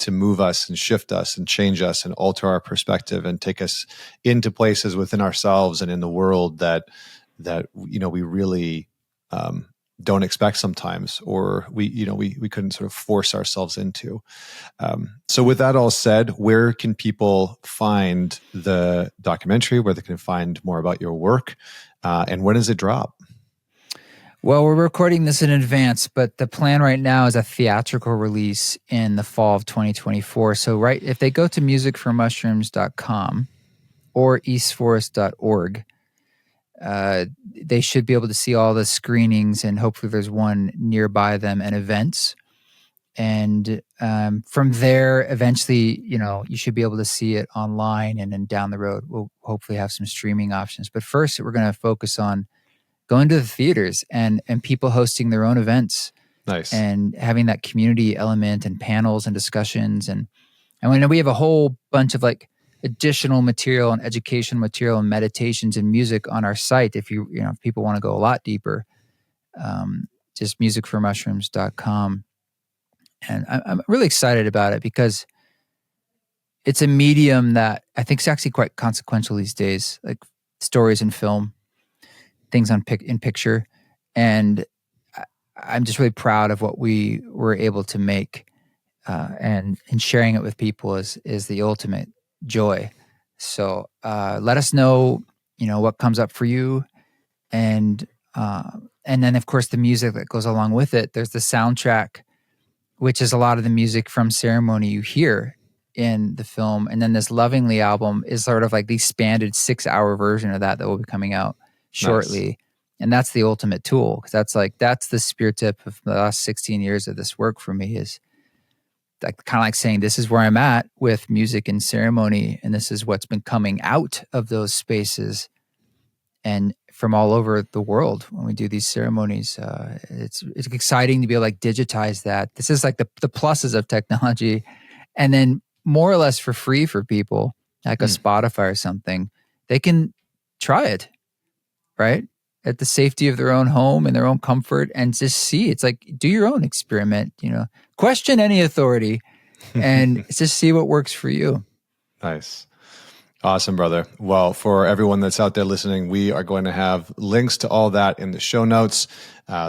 move us and shift us and change us and alter our perspective and take us into places within ourselves and in the world that we really don't expect sometimes, or we couldn't sort of force ourselves into. So with that all said, where can people find the documentary, where they can find more about your work, and when does it drop? Well, we're recording this in advance, but the plan right now is a theatrical release in the fall of 2024. So if they go to musicformushrooms.com or eastforest.org, they should be able to see all the screenings, and hopefully there's one nearby them, and events. And from there, eventually, you should be able to see it online, and then down the road, we'll hopefully have some streaming options. But first, we're going to focus on going to the theaters and people hosting their own events. Nice. And having that community element and panels and discussions. And we have a whole bunch of like additional material and education material and meditations and music on our site. If if people want to go a lot deeper, just musicformushrooms.com. And I'm really excited about it because it's a medium that I think is actually quite consequential these days, like stories in film, things in picture. And I'm just really proud of what we were able to make, and sharing it with people is the ultimate joy. So let us know, what comes up for you, and then of course the music that goes along with it. There's the soundtrack, which is a lot of the music from Ceremony you hear in the film, and then this Lovingly album is sort of like the expanded 6-hour version of that will be coming out shortly. Nice. And that's the ultimate tool, because that's the spear tip of the last 16 years of this work for me, is like kind of like saying, this is where I'm at with music and ceremony, and this is what's been coming out of those spaces and from all over the world when we do these ceremonies. It's exciting to be able to like digitize that. This is like the pluses of technology, and then more or less for free for people, like a Spotify or something. They can try it, right? At the safety of their own home and their own comfort, and just see. It's like, do your own experiment, question any authority and just see what works for you. Nice. Awesome, brother. Well, for everyone that's out there listening, we are going to have links to all that in the show notes.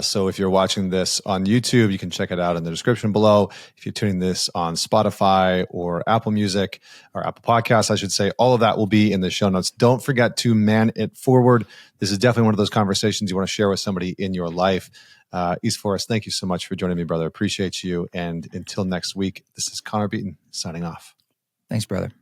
So if you're watching this on YouTube, you can check it out in the description below. If you're tuning this on Spotify or Apple Music or Apple Podcasts, I should say, all of that will be in the show notes. Don't forget to man it forward. This is definitely one of those conversations you want to share with somebody in your life. East Forest, thank you so much for joining me, brother. Appreciate you. And until next week, this is Connor Beaton signing off. Thanks, brother.